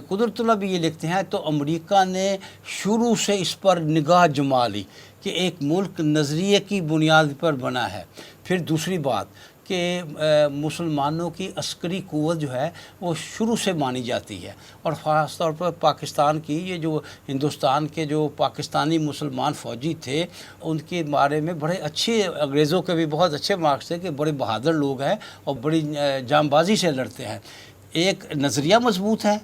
قدرت اللہ بھی یہ لکھتے ہیں تو امریکہ نے شروع سے اس پر نگاہ جما لی کہ ایک ملک نظریے کی بنیاد پر بنا ہے. پھر دوسری بات کہ مسلمانوں کی عسکری قوت جو ہے وہ شروع سے مانی جاتی ہے، اور خاص طور پر پاکستان کی یہ جو ہندوستان کے جو پاکستانی مسلمان فوجی تھے ان کے بارے میں بڑے اچھے، انگریزوں کے بھی بہت اچھے مارکس تھے کہ بڑے بہادر لوگ ہیں اور بڑی جام بازی سے لڑتے ہیں. ایک نظریہ مضبوط ہے،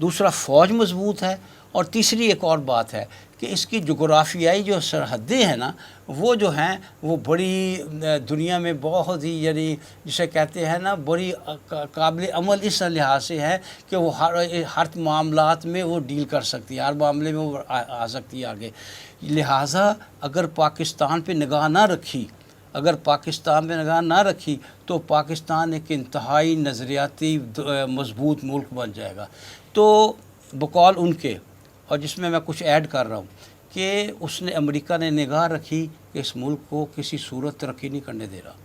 دوسرا فوج مضبوط ہے، اور تیسری ایک اور بات ہے کہ اس کی جغرافیائی جو سرحدیں ہیں نا وہ جو ہیں وہ بڑی دنیا میں بہت ہی، یعنی جسے کہتے ہیں نا بڑی قابل عمل اس لحاظ سے ہے کہ وہ ہر معاملات میں وہ ڈیل کر سکتی ہے، ہر معاملے میں وہ آ سکتی ہے آگے. لہٰذا اگر پاکستان پہ نگاہ نہ رکھی، تو پاکستان ایک انتہائی نظریاتی مضبوط ملک بن جائے گا. تو بقول ان کے، اور جس میں کچھ ایڈ کر رہا ہوں کہ اس نے امریکہ نے نگاہ رکھی کہ اس ملک کو کسی صورت ترقی نہیں کرنے دے رہا،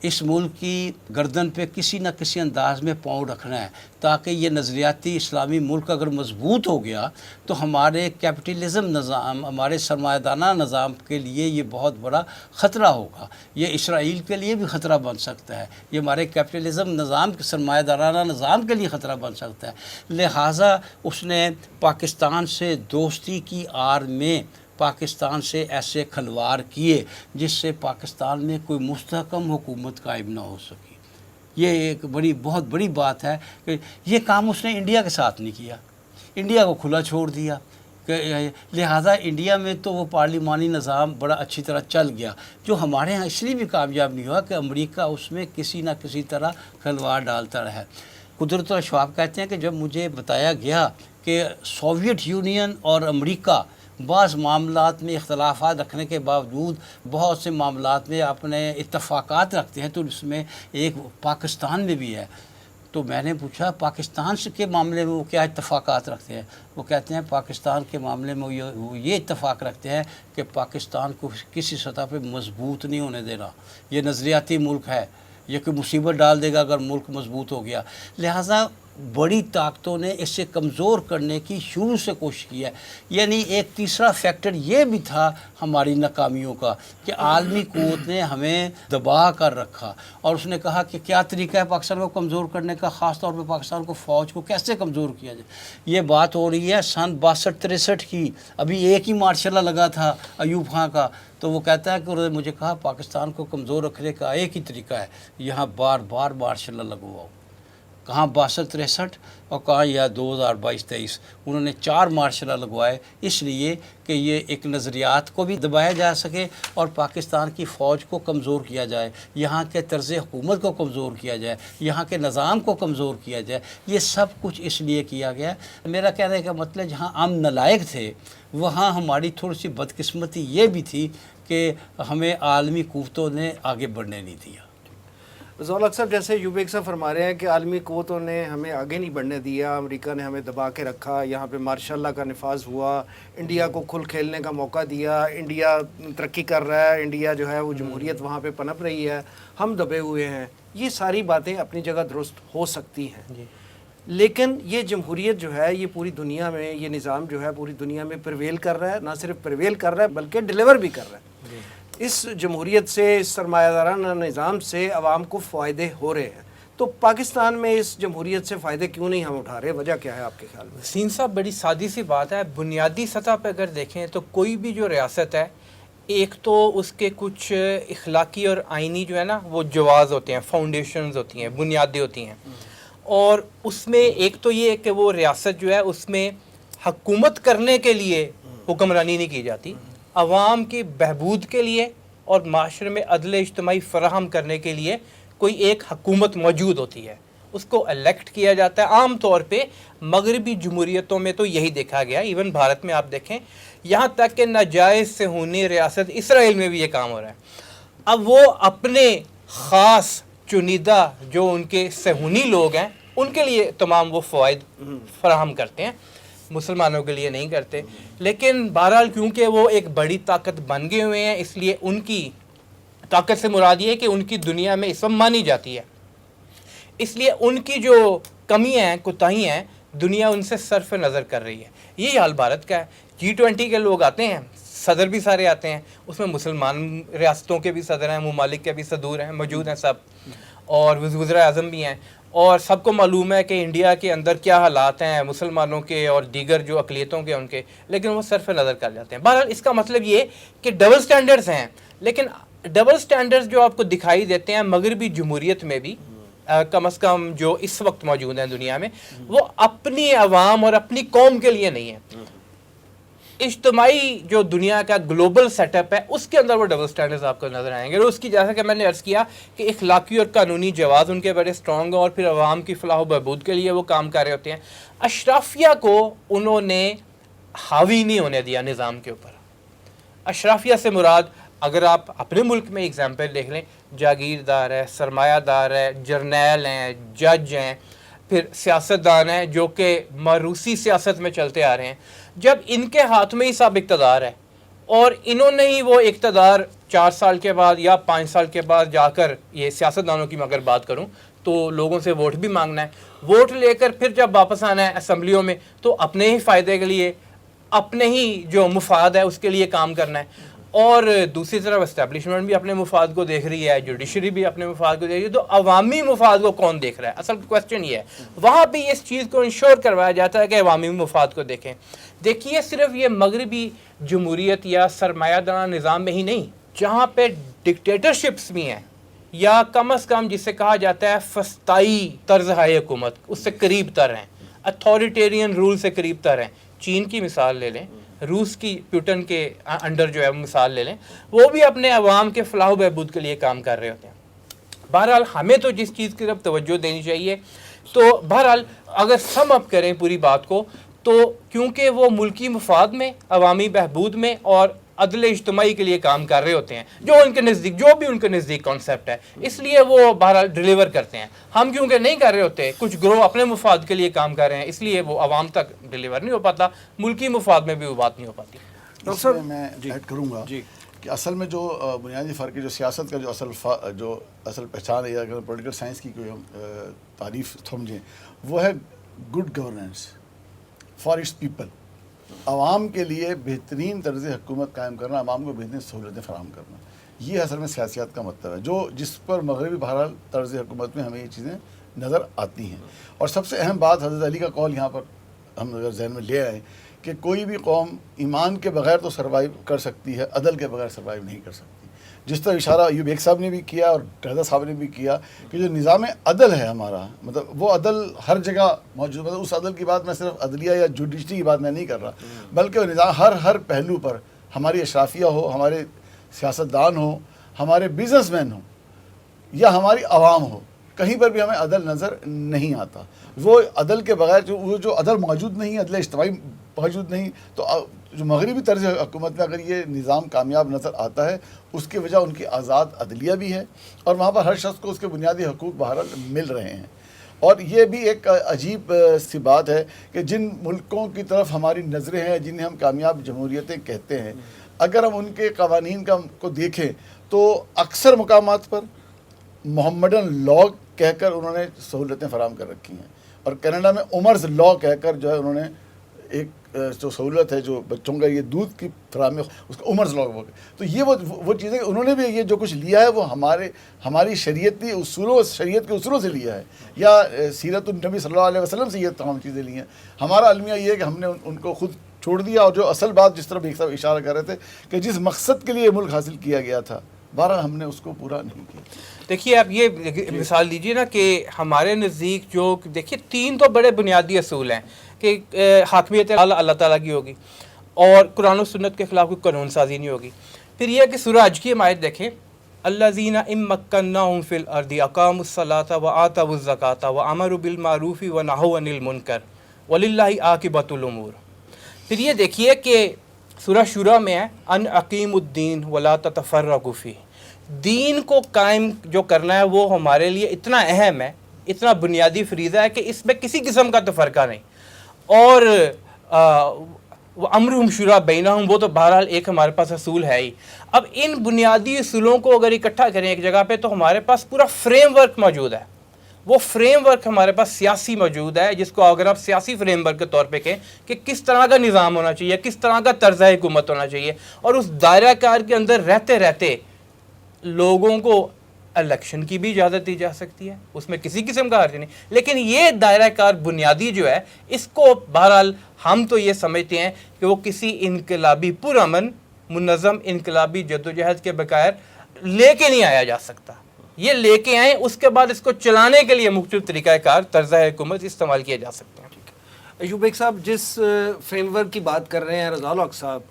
اس ملک کی گردن پہ کسی نہ کسی انداز میں پاؤں رکھنا ہے تاکہ یہ نظریاتی اسلامی ملک اگر مضبوط ہو گیا تو ہمارے کیپٹلزم نظام، ہمارے سرمایہ دارانہ نظام کے لیے یہ بہت بڑا خطرہ ہوگا. یہ اسرائیل کے لیے بھی خطرہ بن سکتا ہے، یہ ہمارے کیپٹلزم نظام، سرمایہ دارانہ نظام کے لیے خطرہ بن سکتا ہے. لہٰذا اس نے پاکستان سے دوستی کی آڑ میں پاکستان سے ایسے کھلواڑ کیے جس سے پاکستان میں کوئی مستحکم حکومت قائم نہ ہو سکی. یہ ایک بہت بڑی بات ہے کہ یہ کام اس نے انڈیا کے ساتھ نہیں کیا، انڈیا کو کھلا چھوڑ دیا. لہٰذا انڈیا میں تو وہ پارلیمانی نظام بڑا اچھی طرح چل گیا، جو ہمارے ہاں اس لیے بھی کامیاب نہیں ہوا کہ امریکہ اس میں کسی نہ کسی طرح کھلواڑ ڈالتا رہا. قدرت اللہ شہاب کہتے ہیں کہ جب مجھے بتایا گیا کہ سوویت یونین اور امریکہ بعض معاملات میں اختلافات رکھنے کے باوجود بہت سے معاملات میں اپنے اتفاقات رکھتے ہیں، تو اس میں ایک پاکستان میں بھی ہے. تو میں نے پوچھا پاکستان کے معاملے میں وہ کیا اتفاقات رکھتے ہیں؟ وہ کہتے ہیں پاکستان کے معاملے میں وہ یہ اتفاق رکھتے ہیں کہ پاکستان کو کسی سطح پہ مضبوط نہیں ہونے دینا، یہ نظریاتی ملک ہے، یہ کوئی مصیبت ڈال دے گا اگر ملک مضبوط ہو گیا. لہٰذا بڑی طاقتوں نے اسے کمزور کرنے کی شروع سے کوشش کی ہے. یعنی ایک تیسرا فیکٹر یہ بھی تھا ہماری ناکامیوں کا کہ عالمی قوت نے ہمیں دبا کر رکھا، اور اس نے کہا کہ کیا طریقہ ہے پاکستان کو کمزور کرنے کا، خاص طور پہ پاکستان کو فوج کو کیسے کمزور کیا جائے. یہ بات ہو رہی ہے سن 62-63 کی، ابھی ایک ہی مارشل لا لگا تھا ایوب خان کا. تو وہ کہتا ہے کہ انہوں نے مجھے کہا پاکستان کو کمزور رکھنے کا ایک ہی طریقہ ہے، یہاں بار بار مارشل لا لگواؤ. کہاں 62-63 اور کہاں یا 2022-23، انہوں نے 4 مارشل لا لگوائے اس لیے کہ یہ ایک نظریات کو بھی دبایا جا سکے اور پاکستان کی فوج کو کمزور کیا جائے، یہاں کے طرز حکومت کو کمزور کیا جائے، یہاں کے نظام کو کمزور کیا جائے. یہ سب کچھ اس لیے کیا گیا. میرا کہنے کا مطلب جہاں ہم نالائق تھے وہاں ہماری تھوڑی سی بدقسمتی یہ بھی تھی کہ ہمیں عالمی قوتوں نے آگے بڑھنے نہیں دیا. ضیاء صاحب جیسے یوبیک صاحب فرما رہے ہیں کہ عالمی قوتوں نے ہمیں آگے نہیں بڑھنے دیا، امریکہ نے ہمیں دبا کے رکھا، یہاں پہ مارشل لا کا نفاذ ہوا، انڈیا کو کھل کھیلنے کا موقع دیا، انڈیا ترقی کر رہا ہے، انڈیا جو ہے وہ جمہوریت وہاں پہ پنپ رہی ہے، ہم دبے ہوئے ہیں. یہ ساری باتیں اپنی جگہ درست ہو سکتی ہیں، لیکن یہ جمہوریت جو ہے یہ پوری دنیا میں، یہ نظام جو ہے پوری دنیا میں پریویل کر رہا ہے، نہ صرف پریویل کر رہا ہے بلکہ ڈیلیور بھی کر رہا ہے. اس جمہوریت سے، اس سرمایہ دارانہ نظام سے عوام کو فائدے ہو رہے ہیں. تو پاکستان میں اس جمہوریت سے فائدے کیوں نہیں ہم اٹھا رہے؟ وجہ کیا ہے آپ کے خیال میں؟ وسیم صاحب بڑی سادی سی بات ہے. بنیادی سطح پہ اگر دیکھیں تو کوئی بھی جو ریاست ہے، ایک تو اس کے کچھ اخلاقی اور آئینی جو ہے نا وہ جواز ہوتے ہیں، فاؤنڈیشنز ہوتی ہیں، بنیادیں ہوتی ہیں. اور اس میں ایک تو یہ ہے کہ وہ ریاست جو ہے اس میں حکومت کرنے کے لیے حکمرانی نہیں کی جاتی، عوام کی بہبود کے لیے اور معاشرے میں عدل اجتماعی فراہم کرنے کے لیے کوئی ایک حکومت موجود ہوتی ہے، اس کو الیکٹ کیا جاتا ہے. عام طور پہ مغربی جمہوریتوں میں تو یہی دیکھا گیا، ایون بھارت میں آپ دیکھیں، یہاں تک کہ ناجائز صہیونی ریاست اسرائیل میں بھی یہ کام ہو رہا ہے. اب وہ اپنے خاص چنیدہ جو ان کے صہیونی لوگ ہیں ان کے لیے تمام وہ فوائد فراہم کرتے ہیں، مسلمانوں کے لیے نہیں کرتے. لیکن بہرحال کیونکہ وہ ایک بڑی طاقت بن گئے ہوئے ہیں، اس لیے ان کی طاقت سے مراد یہ ہے کہ ان کی دنیا میں اس وقت مانی جاتی ہے. اس لیے ان کی جو کمیاں ہیں، کوتاہیاں ہیں، دنیا ان سے صرف نظر کر رہی ہے. یہی حال بھارت کا ہے. G20 کے لوگ آتے ہیں، صدر بھی سارے آتے ہیں، اس میں مسلمان ریاستوں کے بھی صدر ہیں، ممالک کے بھی صدور ہیں، موجود ہیں سب، اور وزراء اعظم بھی ہیں. اور سب کو معلوم ہے کہ انڈیا کے اندر کیا حالات ہیں مسلمانوں کے اور دیگر جو اقلیتوں کے ان کے، لیکن وہ صرف نظر کر جاتے ہیں. بہرحال اس کا مطلب یہ کہ ڈبل سٹینڈرڈز ہیں، لیکن ڈبل سٹینڈرڈز جو آپ کو دکھائی دیتے ہیں مغربی جمہوریت میں بھی، کم از کم جو اس وقت موجود ہیں دنیا میں، وہ اپنی عوام اور اپنی قوم کے لیے نہیں ہیں. اجتماعی جو دنیا کا گلوبل سیٹ اپ ہے اس کے اندر وہ ڈبل سٹینڈرڈز آپ کو نظر آئیں گے. اور اس کی جیسا کہ میں نے عرض کیا کہ اخلاقی اور قانونی جواز ان کے بڑے سٹرونگ ہیں، اور پھر عوام کی فلاح و بہبود کے لیے وہ کام کر رہے ہوتے ہیں. اشرافیہ کو انہوں نے حاوی نہیں ہونے دیا نظام کے اوپر. اشرافیہ سے مراد اگر آپ اپنے ملک میں اگزامپل دیکھ لیں، جاگیردار ہے، سرمایہ دار ہے، جرنیل ہیں، جج ہیں، پھر سیاستدان ہیں جو کہ موروثی سیاست میں چلتے آ رہے ہیں. جب ان کے ہاتھ میں ہی سب اقتدار ہے اور انہوں نے ہی وہ اقتدار 4 سال کے بعد یا 5 سال کے بعد جا کر، یہ سیاستدانوں کی میں اگر بات کروں تو لوگوں سے ووٹ بھی مانگنا ہے، ووٹ لے کر پھر جب واپس آنا ہے اسمبلیوں میں تو اپنے ہی فائدے کے لیے، اپنے ہی جو مفاد ہے اس کے لیے کام کرنا ہے. اور دوسری طرف اسٹیبلشمنٹ بھی اپنے مفاد کو دیکھ رہی ہے، جوڈیشری بھی اپنے مفاد کو دیکھ رہی ہے. تو عوامی مفاد کو کون دیکھ رہا ہے؟ اصل کوسچن یہ ہے. وہاں بھی اس چیز کو انشور کروایا جاتا ہے کہ عوامی مفاد کو دیکھیں. دیکھیے صرف یہ مغربی جمہوریت یا سرمایہ دارانہ نظام میں ہی نہیں، جہاں پہ ڈکٹیٹرشپس بھی ہیں، یا کم از کم جسے کہا جاتا ہے فسطائی طرز حکومت، اس سے قریب تر ہیں، اتھارٹیرین رول سے قریب تر ہیں. چین کی مثال لے لیں، روس کی پیوٹن کے انڈر جو ہے مثال لے لیں، وہ بھی اپنے عوام کے فلاح و بہبود کے لیے کام کر رہے ہوتے ہیں. بہرحال ہمیں تو جس چیز کی طرف توجہ دینی چاہیے، تو بہرحال اگر سم اپ کریں پوری بات کو، تو کیونکہ وہ ملکی مفاد میں، عوامی بہبود میں اور عدل اجتماعی کے لیے کام کر رہے ہوتے ہیں، جو ان کے نزدیک، جو بھی ان کے نزدیک کانسیپٹ ہے، اس لیے وہ بہرحال ڈیلیور کرتے ہیں. ہم کیونکہ نہیں کر رہے ہوتے، کچھ گروہ اپنے مفاد کے لیے کام کر رہے ہیں، اس لیے وہ عوام تک ڈیلیور نہیں ہو پاتا، ملکی مفاد میں بھی وہ بات نہیں ہو پاتی. اس میں میں ایڈ کروں گا کہ اصل میں جو بنیادی فرق ہے، جو سیاست کا جو اصل پہچان ہے، یا اگر پولیٹیکل سائنس کی کوئی ہم تعریف سمجھیں، وہ ہے good governance for its people. عوام کے لیے بہترین طرز حکومت قائم کرنا، عوام کو بہترین سہولتیں فراہم کرنا، یہ اصل میں سیاسیات کا مطلب ہے، جس پر مغربی بہرحال طرز حکومت میں ہمیں یہ چیزیں نظر آتی ہیں. اور سب سے اہم بات حضرت علی کا قول یہاں پر ہم اگر ذہن میں لے آئیں کہ کوئی بھی قوم ایمان کے بغیر تو سروائیو کر سکتی ہے، عدل کے بغیر سروائیو نہیں کر سکتی. جس طرح اشارہ ایوب ایک صاحب نے بھی کیا اور ٹہدہ صاحب نے بھی کیا کہ جو نظام عدل ہے ہمارا، مطلب وہ عدل ہر جگہ موجود، مطلب اس عدل کی بات میں صرف عدلیہ یا جوڈیشری کی بات میں نہیں کر رہا، بلکہ وہ نظام ہر پہلو پر، ہماری اشرافیہ ہو، ہمارے سیاستدان ہو، ہمارے بزنس مین ہوں، یا ہماری عوام ہو، کہیں پر بھی ہمیں عدل نظر نہیں آتا. وہ عدل کے بغیر جو عدل موجود نہیں، عدل اجتماعی موجود نہیں، تو جو مغربی طرز حکومت میں اگر یہ نظام کامیاب نظر آتا ہے، اس کی وجہ ان کی آزاد عدلیہ بھی ہے، اور وہاں پر ہر شخص کو اس کے بنیادی حقوق بہرحال مل رہے ہیں. اور یہ بھی ایک عجیب سی بات ہے کہ جن ملکوں کی طرف ہماری نظریں ہیں، جنہیں ہم کامیاب جمہوریتیں کہتے ہیں، اگر ہم ان کے قوانین کو دیکھیں تو اکثر مقامات پر محمدن لا کہہ کر انہوں نے سہولتیں فراہم کر رکھی ہیں. اور کینیڈا میں عمرز لا کہہ کر جو ہے انہوں نے ایک جو سہولت ہے جو بچوں کا یہ دودھ کی فراہمی، اس کو عمرز لا. تو یہ وہ چیزیں انہوں نے بھی یہ جو کچھ لیا ہے وہ ہماری شریعتی اصولوں، شریعت کے اصولوں سے لیا ہے، یا سیرت النبی صلی اللہ علیہ وسلم سے یہ تمام چیزیں لی ہیں. ہمارا المیہ یہ ہے کہ ہم نے ان کو خود چھوڑ دیا. اور جو اصل بات جس طرح ایک صاحب اشارہ کر رہے تھے کہ جس مقصد کے لیے ملک حاصل کیا گیا تھا، بہرحال ہم نے اس کو پورا نہیں کیا. دیکھیے آپ یہ مثال لیجئے نا کہ ہمارے نزدیک جو دیکھیے 3 تو بڑے بنیادی اصول ہیں کہ حاکمیت اللہ تعالیٰ کی ہوگی، اور قرآن و سنت کے خلاف کوئی قانون سازی نہیں ہوگی. پھر یہ ہے کہ سورہ حج کی آیت دیکھیں الذین ان مکناہم فی الارض اقاموا الصلاۃ وآتوا الزکاۃ وامروا بالمعروف ونہوا عن المنکر وللہ عاقبۃ الامور۔ پھر یہ دیکھیے کہ سورہ شورى میں ہے ان اقیموا الدین ولا تتفرقوا فیہ، دین کو قائم جو کرنا ہے وہ ہمارے لیے اتنا اہم ہے، اتنا بنیادی فریضہ ہے کہ اس میں کسی قسم کا تفرقہ نہیں۔ اور امرہم شورى بینہم، وہ تو بہرحال ایک ہمارے پاس اصول ہے ہی۔ اب ان بنیادی اصولوں کو اگر اکٹھا کریں ایک جگہ پہ تو ہمارے پاس پورا فریم ورک موجود ہے۔ وہ فریم ورک ہمارے پاس سیاسی موجود ہے، جس کو اگر آپ سیاسی فریم ورک کے طور پہ کہیں کہ کس طرح کا نظام ہونا چاہیے، کس طرح کا طرز حکومت ہونا چاہیے، اور اس دائرہ کار کے اندر رہتے رہتے لوگوں کو الیکشن کی بھی اجازت دی جا سکتی ہے، اس میں کسی قسم کا حرج نہیں۔ لیکن یہ دائرہ کار بنیادی جو ہے اس کو بہرحال ہم تو یہ سمجھتے ہیں کہ وہ کسی انقلابی پرامن منظم انقلابی جدوجہد کے بغیر لے کے نہیں آیا جا سکتا۔ یہ لے کے آئیں، اس کے بعد اس کو چلانے کے لیے مختلف طریقہ کار طرز حکومت استعمال کیے جا سکتے ہیں۔ ایوب بیگ صاحب، جس فریم ورک کی بات کر رہے ہیں رضا الحق صاحب،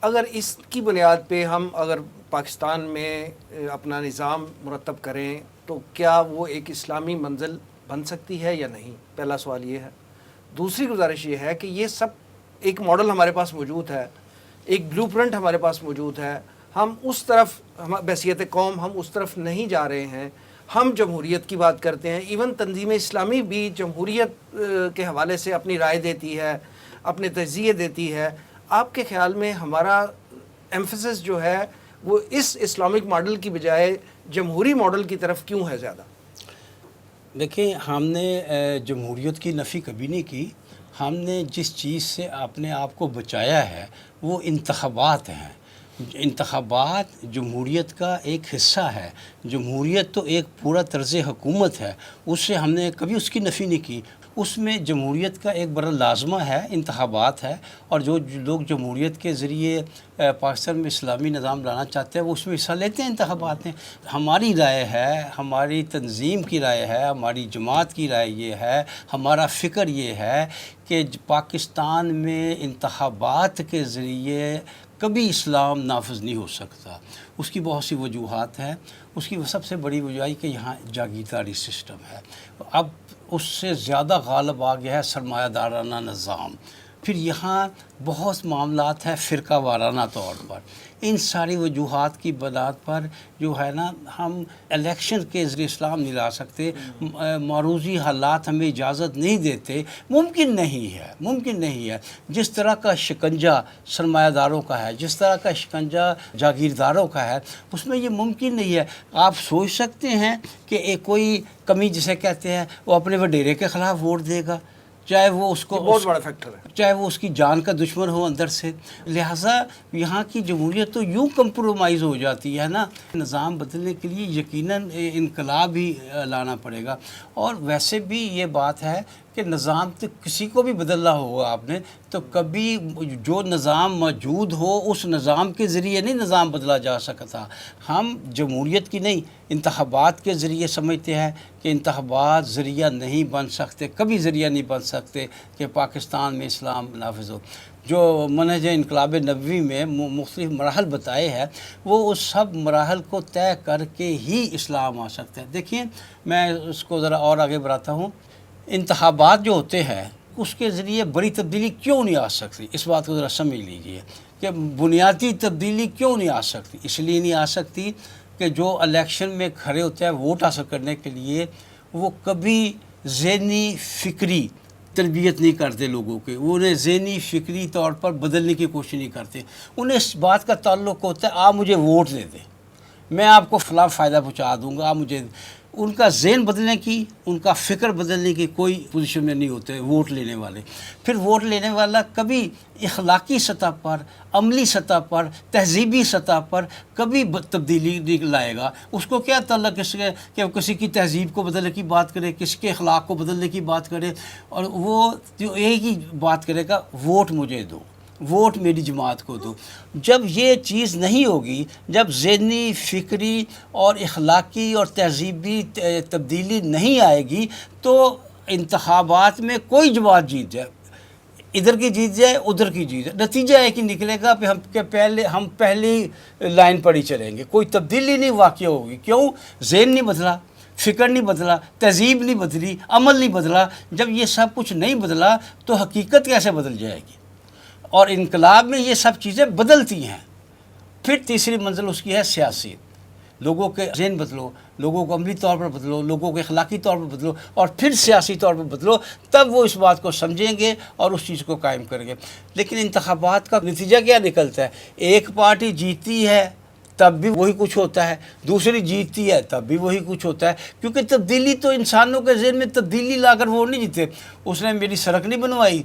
اگر اس کی بنیاد پہ ہم اگر پاکستان میں اپنا نظام مرتب کریں تو کیا وہ ایک اسلامی منزل بن سکتی ہے یا نہیں؟ پہلا سوال یہ ہے۔ دوسری گزارش یہ ہے کہ یہ سب ایک ماڈل ہمارے پاس موجود ہے، ایک بلو پرنٹ ہمارے پاس موجود ہے، ہم اس طرف بحیثیت قوم ہم اس طرف نہیں جا رہے ہیں، ہم جمہوریت کی بات کرتے ہیں، ایون تنظیم اسلامی بھی جمہوریت کے حوالے سے اپنی رائے دیتی ہے، اپنے تجزیے دیتی ہے۔ آپ کے خیال میں ہمارا ایمفیسس جو ہے وہ اس اسلامک ماڈل کی بجائے جمہوری ماڈل کی طرف کیوں ہے زیادہ؟ دیکھیں، ہم نے جمہوریت کی نفی کبھی نہیں کی۔ ہم نے جس چیز سے اپنے آپ کو بچایا ہے وہ انتخابات ہیں۔ انتخابات جمہوریت کا ایک حصہ ہے۔ جمہوریت تو ایک پورا طرز حکومت ہے، اس سے ہم نے کبھی اس کی نفی نہیں کی۔ اس میں جمہوریت کا ایک بڑا لازمہ ہے، انتخابات ہے، اور جو لوگ جمہوریت کے ذریعے پاکستان میں اسلامی نظام لانا چاہتے ہیں وہ اس میں حصہ لیتے ہیں انتخابات میں۔ ہماری رائے ہے، ہماری تنظیم کی رائے ہے، ہماری جماعت کی رائے یہ ہے، ہمارا فکر یہ ہے کہ پاکستان میں انتخابات کے ذریعے کبھی اسلام نافذ نہیں ہو سکتا۔ اس کی بہت سی وجوہات ہیں۔ اس کی سب سے بڑی وجہ ہے کہ یہاں جاگیرداری سسٹم ہے۔ اب اس سے زیادہ غالب آ گیا ہے سرمایہ دارانہ نظام۔ پھر یہاں بہت معاملات ہیں فرقہ وارانہ طور پر۔ ان ساری وجوہات کی بنیاد پر جو ہے نا، ہم الیکشن کے ذریعے اسلام نہیں لا سکتے۔ معروضی حالات ہمیں اجازت نہیں دیتے، ممکن نہیں ہے۔ جس طرح کا شکنجہ سرمایہ داروں کا ہے، جس طرح کا شکنجہ جاگیرداروں کا ہے، اس میں یہ ممکن نہیں ہے۔ آپ سوچ سکتے ہیں کہ ایک کوئی کمی جسے کہتے ہیں وہ اپنے وڈیرے کے خلاف ووٹ دے گا، چاہے وہ اس کو بہت بڑا فیکٹر ہے، چاہے وہ اس کی جان کا دشمن ہو اندر سے۔ لہٰذا یہاں کی جمہوریت تو یوں کمپرومائز ہو جاتی ہے نا۔ نظام بدلنے کے لیے یقیناً انقلاب ہی لانا پڑے گا۔ اور ویسے بھی یہ بات ہے کہ نظام تو کسی کو بھی بدلنا ہوگا آپ نے، تو کبھی جو نظام موجود ہو اس نظام کے ذریعے نہیں نظام بدلا جا سکتا۔ ہم جمہوریت کی نہیں، انتخابات کے ذریعے سمجھتے ہیں کہ انتخابات ذریعہ نہیں بن سکتے، کبھی ذریعہ نہیں بن سکتے کہ پاکستان میں اسلام نافذ ہو۔ جو منہج انقلاب نبوی میں مختلف مراحل بتائے ہیں، وہ اس سب مراحل کو طے کر کے ہی اسلام آ سکتے ہیں۔ دیکھیے، میں اس کو ذرا اور آگے بڑھاتا ہوں۔ انتخابات جو ہوتے ہیں اس کے ذریعے بڑی تبدیلی کیوں نہیں آ سکتی، اس بات کو ذرا سمجھ لیجئے کہ بنیادی تبدیلی کیوں نہیں آ سکتی۔ اس لیے نہیں آ سکتی کہ جو الیکشن میں کھڑے ہوتے ہیں ووٹ حاصل کرنے کے لیے، وہ کبھی ذہنی فکری تربیت نہیں کرتے لوگوں کے، وہ انہیں ذہنی فکری طور پر بدلنے کی کوشش نہیں کرتے۔ انہیں اس بات کا تعلق ہوتا ہے آپ مجھے ووٹ دے دیں، میں آپ کو فلاں فائدہ پہنچا دوں گا، آپ مجھے۔ ان کا ذہن بدلنے کی، ان کا فکر بدلنے کی کوئی پوزیشن میں نہیں ہوتے ووٹ لینے والے۔ پھر ووٹ لینے والا کبھی اخلاقی سطح پر، عملی سطح پر، تہذیبی سطح پر کبھی تبدیلی نہیں لائے گا۔ اس کو کیا تعلق اس کے کہ وہ کسی کی تہذیب کو بدلنے کی بات کرے، کسی کے اخلاق کو بدلنے کی بات کرے، اور وہ جو ایک ہی بات کرے گا، ووٹ مجھے دو، ووٹ میری جماعت کو دو۔ جب یہ چیز نہیں ہوگی، جب ذہنی، فکری اور اخلاقی اور تہذیبی تبدیلی نہیں آئے گی، تو انتخابات میں کوئی جماعت جیت جائے۔ ادھر کی جیت جائے ادھر کی جیت جائے، نتیجہ ایک ہی نکلے گا کہ ہم پہلی لائن پر ہی چلیں گے، کوئی تبدیلی نہیں واقع ہوگی۔ کیوں؟ ذہن نہیں بدلا، فکر نہیں بدلا، تہذیب نہیں بدلی، عمل نہیں بدلا۔ جب یہ سب کچھ نہیں بدلا تو حقیقت کیسے بدل جائے گی؟ اور انقلاب میں یہ سب چیزیں بدلتی ہیں۔ پھر تیسری منزل اس کی ہے سیاسی، لوگوں کے ذہن بدلو، لوگوں کو عملی طور پر بدلو، لوگوں کو اخلاقی طور پر بدلو، اور پھر سیاسی طور پر بدلو، تب وہ اس بات کو سمجھیں گے اور اس چیز کو قائم کریں گے۔ لیکن انتخابات کا نتیجہ کیا نکلتا ہے؟ ایک پارٹی جیتی ہے تب بھی وہی کچھ ہوتا ہے، دوسری جیتتی ہے تب بھی وہی کچھ ہوتا ہے، کیونکہ تبدیلی تو انسانوں کے ذہن میں تبدیلی لا کر وہ نہیں جیتے۔ اس نے میری سڑک نہیں بنوائی،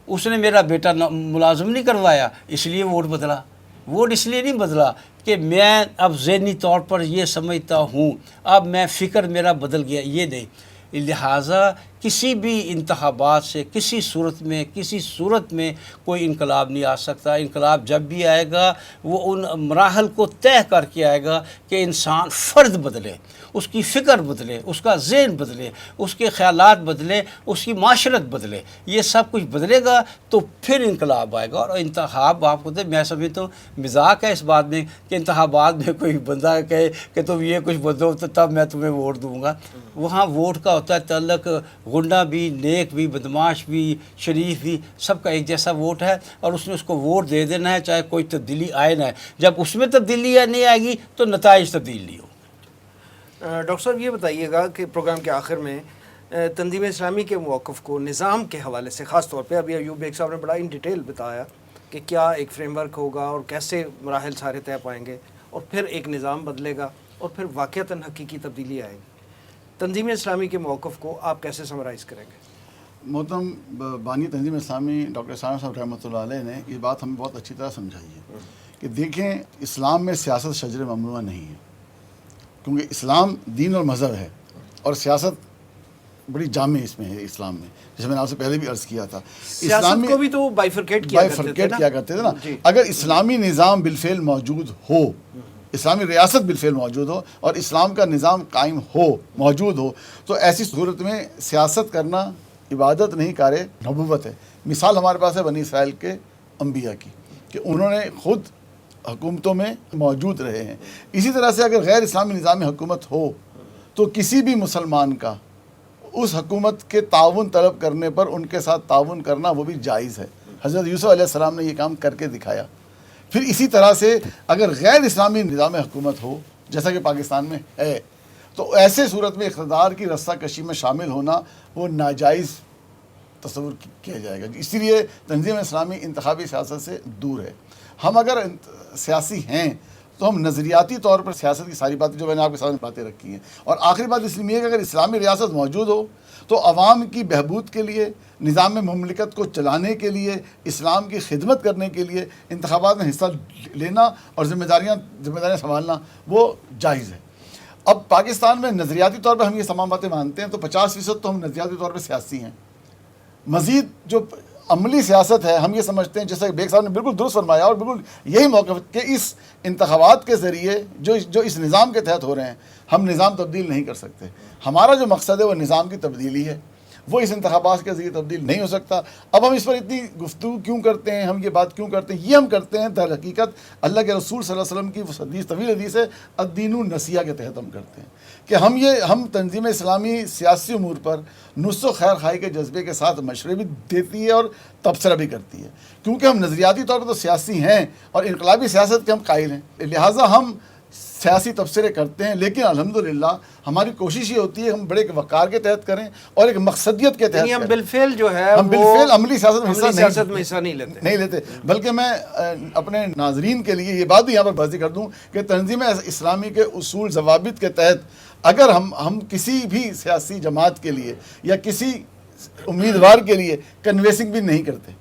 اس نے میرا بیٹا ملازم نہیں کروایا، اس لیے ووٹ بدلا۔ ووٹ اس لیے نہیں بدلا کہ میں اب ذہنی طور پر یہ سمجھتا ہوں، اب میں فکر میرا بدل گیا، یہ نہیں۔ لہٰذا کسی بھی انتخابات سے کسی صورت میں کوئی انقلاب نہیں آ سکتا۔ انقلاب جب بھی آئے گا وہ ان مراحل کو طے کر کے آئے گا کہ انسان فرد بدلے، اس کی فکر بدلے، اس کا ذہن بدلے، اس کے خیالات بدلے، اس کی معاشرت بدلے، یہ سب کچھ بدلے گا تو پھر انقلاب آئے گا۔ اور انتخاب آپ کو میں سمجھتا ہوں مذاق ہے اس بات میں کہ انتخابات میں کوئی بندہ کہے کہ تم یہ کچھ بدلو تو تب میں تمہیں ووٹ دوں گا۔ وہاں ووٹ کا ہوتا ہے تعلق، غنڈہ بھی، نیک بھی، بدماش بھی، شریف بھی، سب کا ایک جیسا ووٹ ہے، اور اس نے اس کو ووٹ دے دینا ہے چاہے کوئی تبدیلی آئے نہ آئے۔ جب اس میں تبدیلی نہیں آئے گی تو نتائج تبدیل نہیں ہو۔ ڈاکٹر صاحب یہ بتائیے گا کہ پروگرام کے آخر میں تنظیم اسلامی کے موقف کو نظام کے حوالے سے خاص طور پہ ابھی ایوب بیگ صاحب نے بڑا ان ڈیٹیل بتایا کہ کیا ایک فریم ورک ہوگا اور کیسے مراحل سارے طے پائیں گے، اور پھر ایک نظام بدلے گا اور پھر واقعتاً حقیقی تبدیلی آئے گی۔ تنظیم اسلامی کے موقف کو آپ کیسے سمرائز کریں گے؟ محترم بانی تنظیم اسلامی ڈاکٹر ثانوی صاحب رحمۃ اللہ علیہ نے یہ بات ہمیں بہت اچھی طرح سمجھائی ہے کہ دیکھیں اسلام میں سیاست شجر ممنوع نہیں ہے، کیونکہ اسلام دین اور مذہب ہے اور سیاست بڑی جامع اس میں ہے اسلام میں، جیسے میں نے آپ سے پہلے بھی عرض کیا تھا۔ سیاست کو بھی تو بائیفرکیٹ کیا کرتے تھے نا۔ اگر اسلامی نظام بالفعل موجود ہو، اسلامی ریاست بالفعل موجود ہو اور اسلام کا نظام قائم ہو، موجود ہو، تو ایسی صورت میں سیاست کرنا عبادت نہیں کار نبوت ہے۔ مثال ہمارے پاس ہے بنی اسرائیل کے انبیاء کی کہ انہوں نے خود حکومتوں میں موجود رہے ہیں۔ اسی طرح سے اگر غیر اسلامی نظام حکومت ہو تو کسی بھی مسلمان کا اس حکومت کے تعاون طلب کرنے پر ان کے ساتھ تعاون کرنا وہ بھی جائز ہے۔ حضرت یوسف علیہ السلام نے یہ کام کر کے دکھایا۔ پھر اسی طرح سے اگر غیر اسلامی نظام حکومت ہو جیسا کہ پاکستان میں ہے تو ایسے صورت میں اقتدار کی رسہ کشی میں شامل ہونا وہ ناجائز تصور کیا جائے گا۔ اسی لیے تنظیم اسلامی انتخابی سیاست سے دور ہے۔ ہم اگر سیاسی ہیں تو ہم نظریاتی طور پر سیاست کی ساری باتیں جو میں نے آپ کے سامنے باتیں رکھی ہیں، اور آخری بات اس لیے ہے کہ اگر اسلامی ریاست موجود ہو تو عوام کی بہبود کے لیے، نظام مملکت کو چلانے کے لیے، اسلام کی خدمت کرنے کے لیے انتخابات میں حصہ لینا اور ذمہ داریاں سنبھالنا وہ جائز ہے۔ اب پاکستان میں نظریاتی طور پر ہم یہ تمام باتیں مانتے ہیں تو 50% تو ہم نظریاتی طور پر سیاسی ہیں۔ مزید جو عملی سیاست ہے ہم یہ سمجھتے ہیں، جیسا کہ بیگ صاحب نے بالکل درست فرمایا اور بالکل یہی موقف کہ اس انتخابات کے ذریعے جو اس نظام کے تحت ہو رہے ہیں ہم نظام تبدیل نہیں کر سکتے۔ ہمارا جو مقصد ہے وہ نظام کی تبدیلی ہے، وہ اس انتخابات کے ذریعے تبدیل نہیں ہو سکتا۔ اب ہم اس پر اتنی گفتگو کیوں کرتے ہیں، ہم یہ بات کیوں کرتے ہیں؟ یہ ہم کرتے ہیں در حقیقت اللہ کے رسول صلی اللہ علیہ وسلم کی وہ حدیث، طویل حدیث ہے، الدین النصیحہ کے تحت ہم کرتے ہیں کہ ہم تنظیم اسلامی سیاسی امور پر نصح و خیر خواہی کے جذبے کے ساتھ مشورے بھی دیتی ہے اور تبصرہ بھی کرتی ہے، کیونکہ ہم نظریاتی طور پر تو سیاسی ہیں اور انقلابی سیاست کے ہم قائل ہیں، لہٰذا ہم سیاسی تبصرے کرتے ہیں، لیکن الحمدللہ ہماری کوشش یہ ہوتی ہے ہم بڑے ایک وقار کے تحت کریں اور ایک مقصدیت کے تحت ہم بالفعل جو ہے ہم بالفعل عملی سیاست میں حصہ نہیں لیتے۔ بلکہ میں اپنے ناظرین کے لیے یہ بات بھی یہاں پر واضح کر دوں کہ تنظیم اسلامی کے اصول ضوابط کے تحت اگر ہم کسی بھی سیاسی جماعت کے لیے یا کسی امیدوار کے لیے کنوینسنگ بھی نہیں کرتے،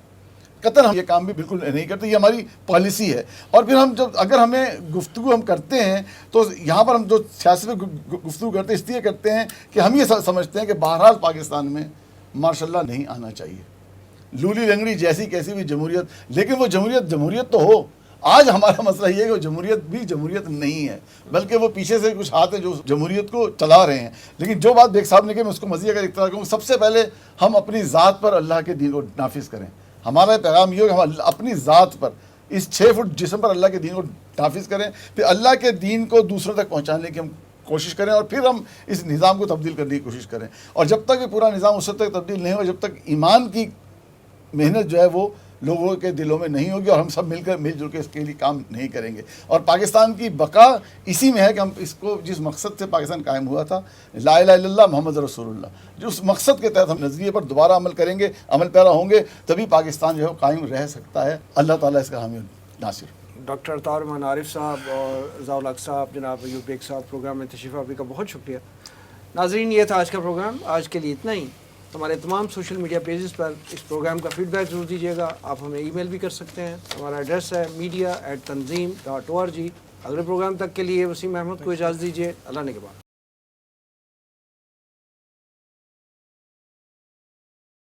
قطعاً ہم یہ کام بھی بالکل نہیں کرتے، یہ ہماری پالیسی ہے۔ اور پھر ہم اگر ہمیں گفتگو ہم کرتے ہیں تو یہاں پر ہم جو سیاست میں گفتگو کرتے ہیں اس لیے کرتے ہیں کہ ہم یہ سمجھتے ہیں کہ بہرحال پاکستان میں ماشاء اللہ نہیں آنا چاہیے لولی لنگڑی جیسی کیسی بھی جمہوریت، لیکن وہ جمہوریت تو ہو۔ آج ہمارا مسئلہ یہ ہے کہ وہ جمہوریت بھی جمہوریت نہیں ہے، بلکہ وہ پیچھے سے کچھ ہاتھ ہیں جو جمہوریت کو چلا رہے ہیں۔ لیکن جو بات بیگ صاحب نے کہ میں اس کو مزید اگر ایک طرح کہوں، سب سے پہلے ہم اپنی ذات پر اللہ کے دین کو نافذ کریں، ہمارا پیغام یہ ہو کہ ہم اپنی ذات پر اس 6 فٹ جسم پر اللہ کے دین کو نافذ کریں، پھر اللہ کے دین کو دوسروں تک پہنچانے کی ہم کوشش کریں، اور پھر ہم اس نظام کو تبدیل کرنے کی کوشش کریں. اور جب تک یہ پورا نظام اس وقت تک تبدیل نہیں ہوگا جب تک ایمان کی محنت جو ہے وہ لوگوں کے دلوں میں نہیں ہوگی، اور ہم سب مل جل کے اس کے لیے کام نہیں کریں گے. اور پاکستان کی بقا اسی میں ہے کہ ہم اس کو جس مقصد سے پاکستان قائم ہوا تھا، لا الہ الا اللہ محمد رسول اللہ، جو اس مقصد کے تحت ہم نظریے پر دوبارہ عمل کریں گے، عمل پیرا ہوں گے، تبھی پاکستان جو ہے قائم رہ سکتا ہے. اللہ تعالیٰ اس کا حامی ناصر. ڈاکٹر عطار الرحمان عارف صاحب اور ضیاء الحق صاحب، جناب ایوب بیگ صاحب پروگرام میں تشریف آوری کا بہت شکریہ. ناظرین، یہ تھا آج کا پروگرام. آج کے لیے اتنا ہی. ہمارے تمام سوشل میڈیا پیجز پر اس پروگرام کا فیڈ بیک ضرور دیجیے گا. آپ ہمیں ای میل بھی کر سکتے ہیں. ہمارا ایڈریس ہے media@tanzeem.org. اگلے پروگرام تک کے لیے وسیم احمد کو اجازت دیجیے. اللہ نگہبان.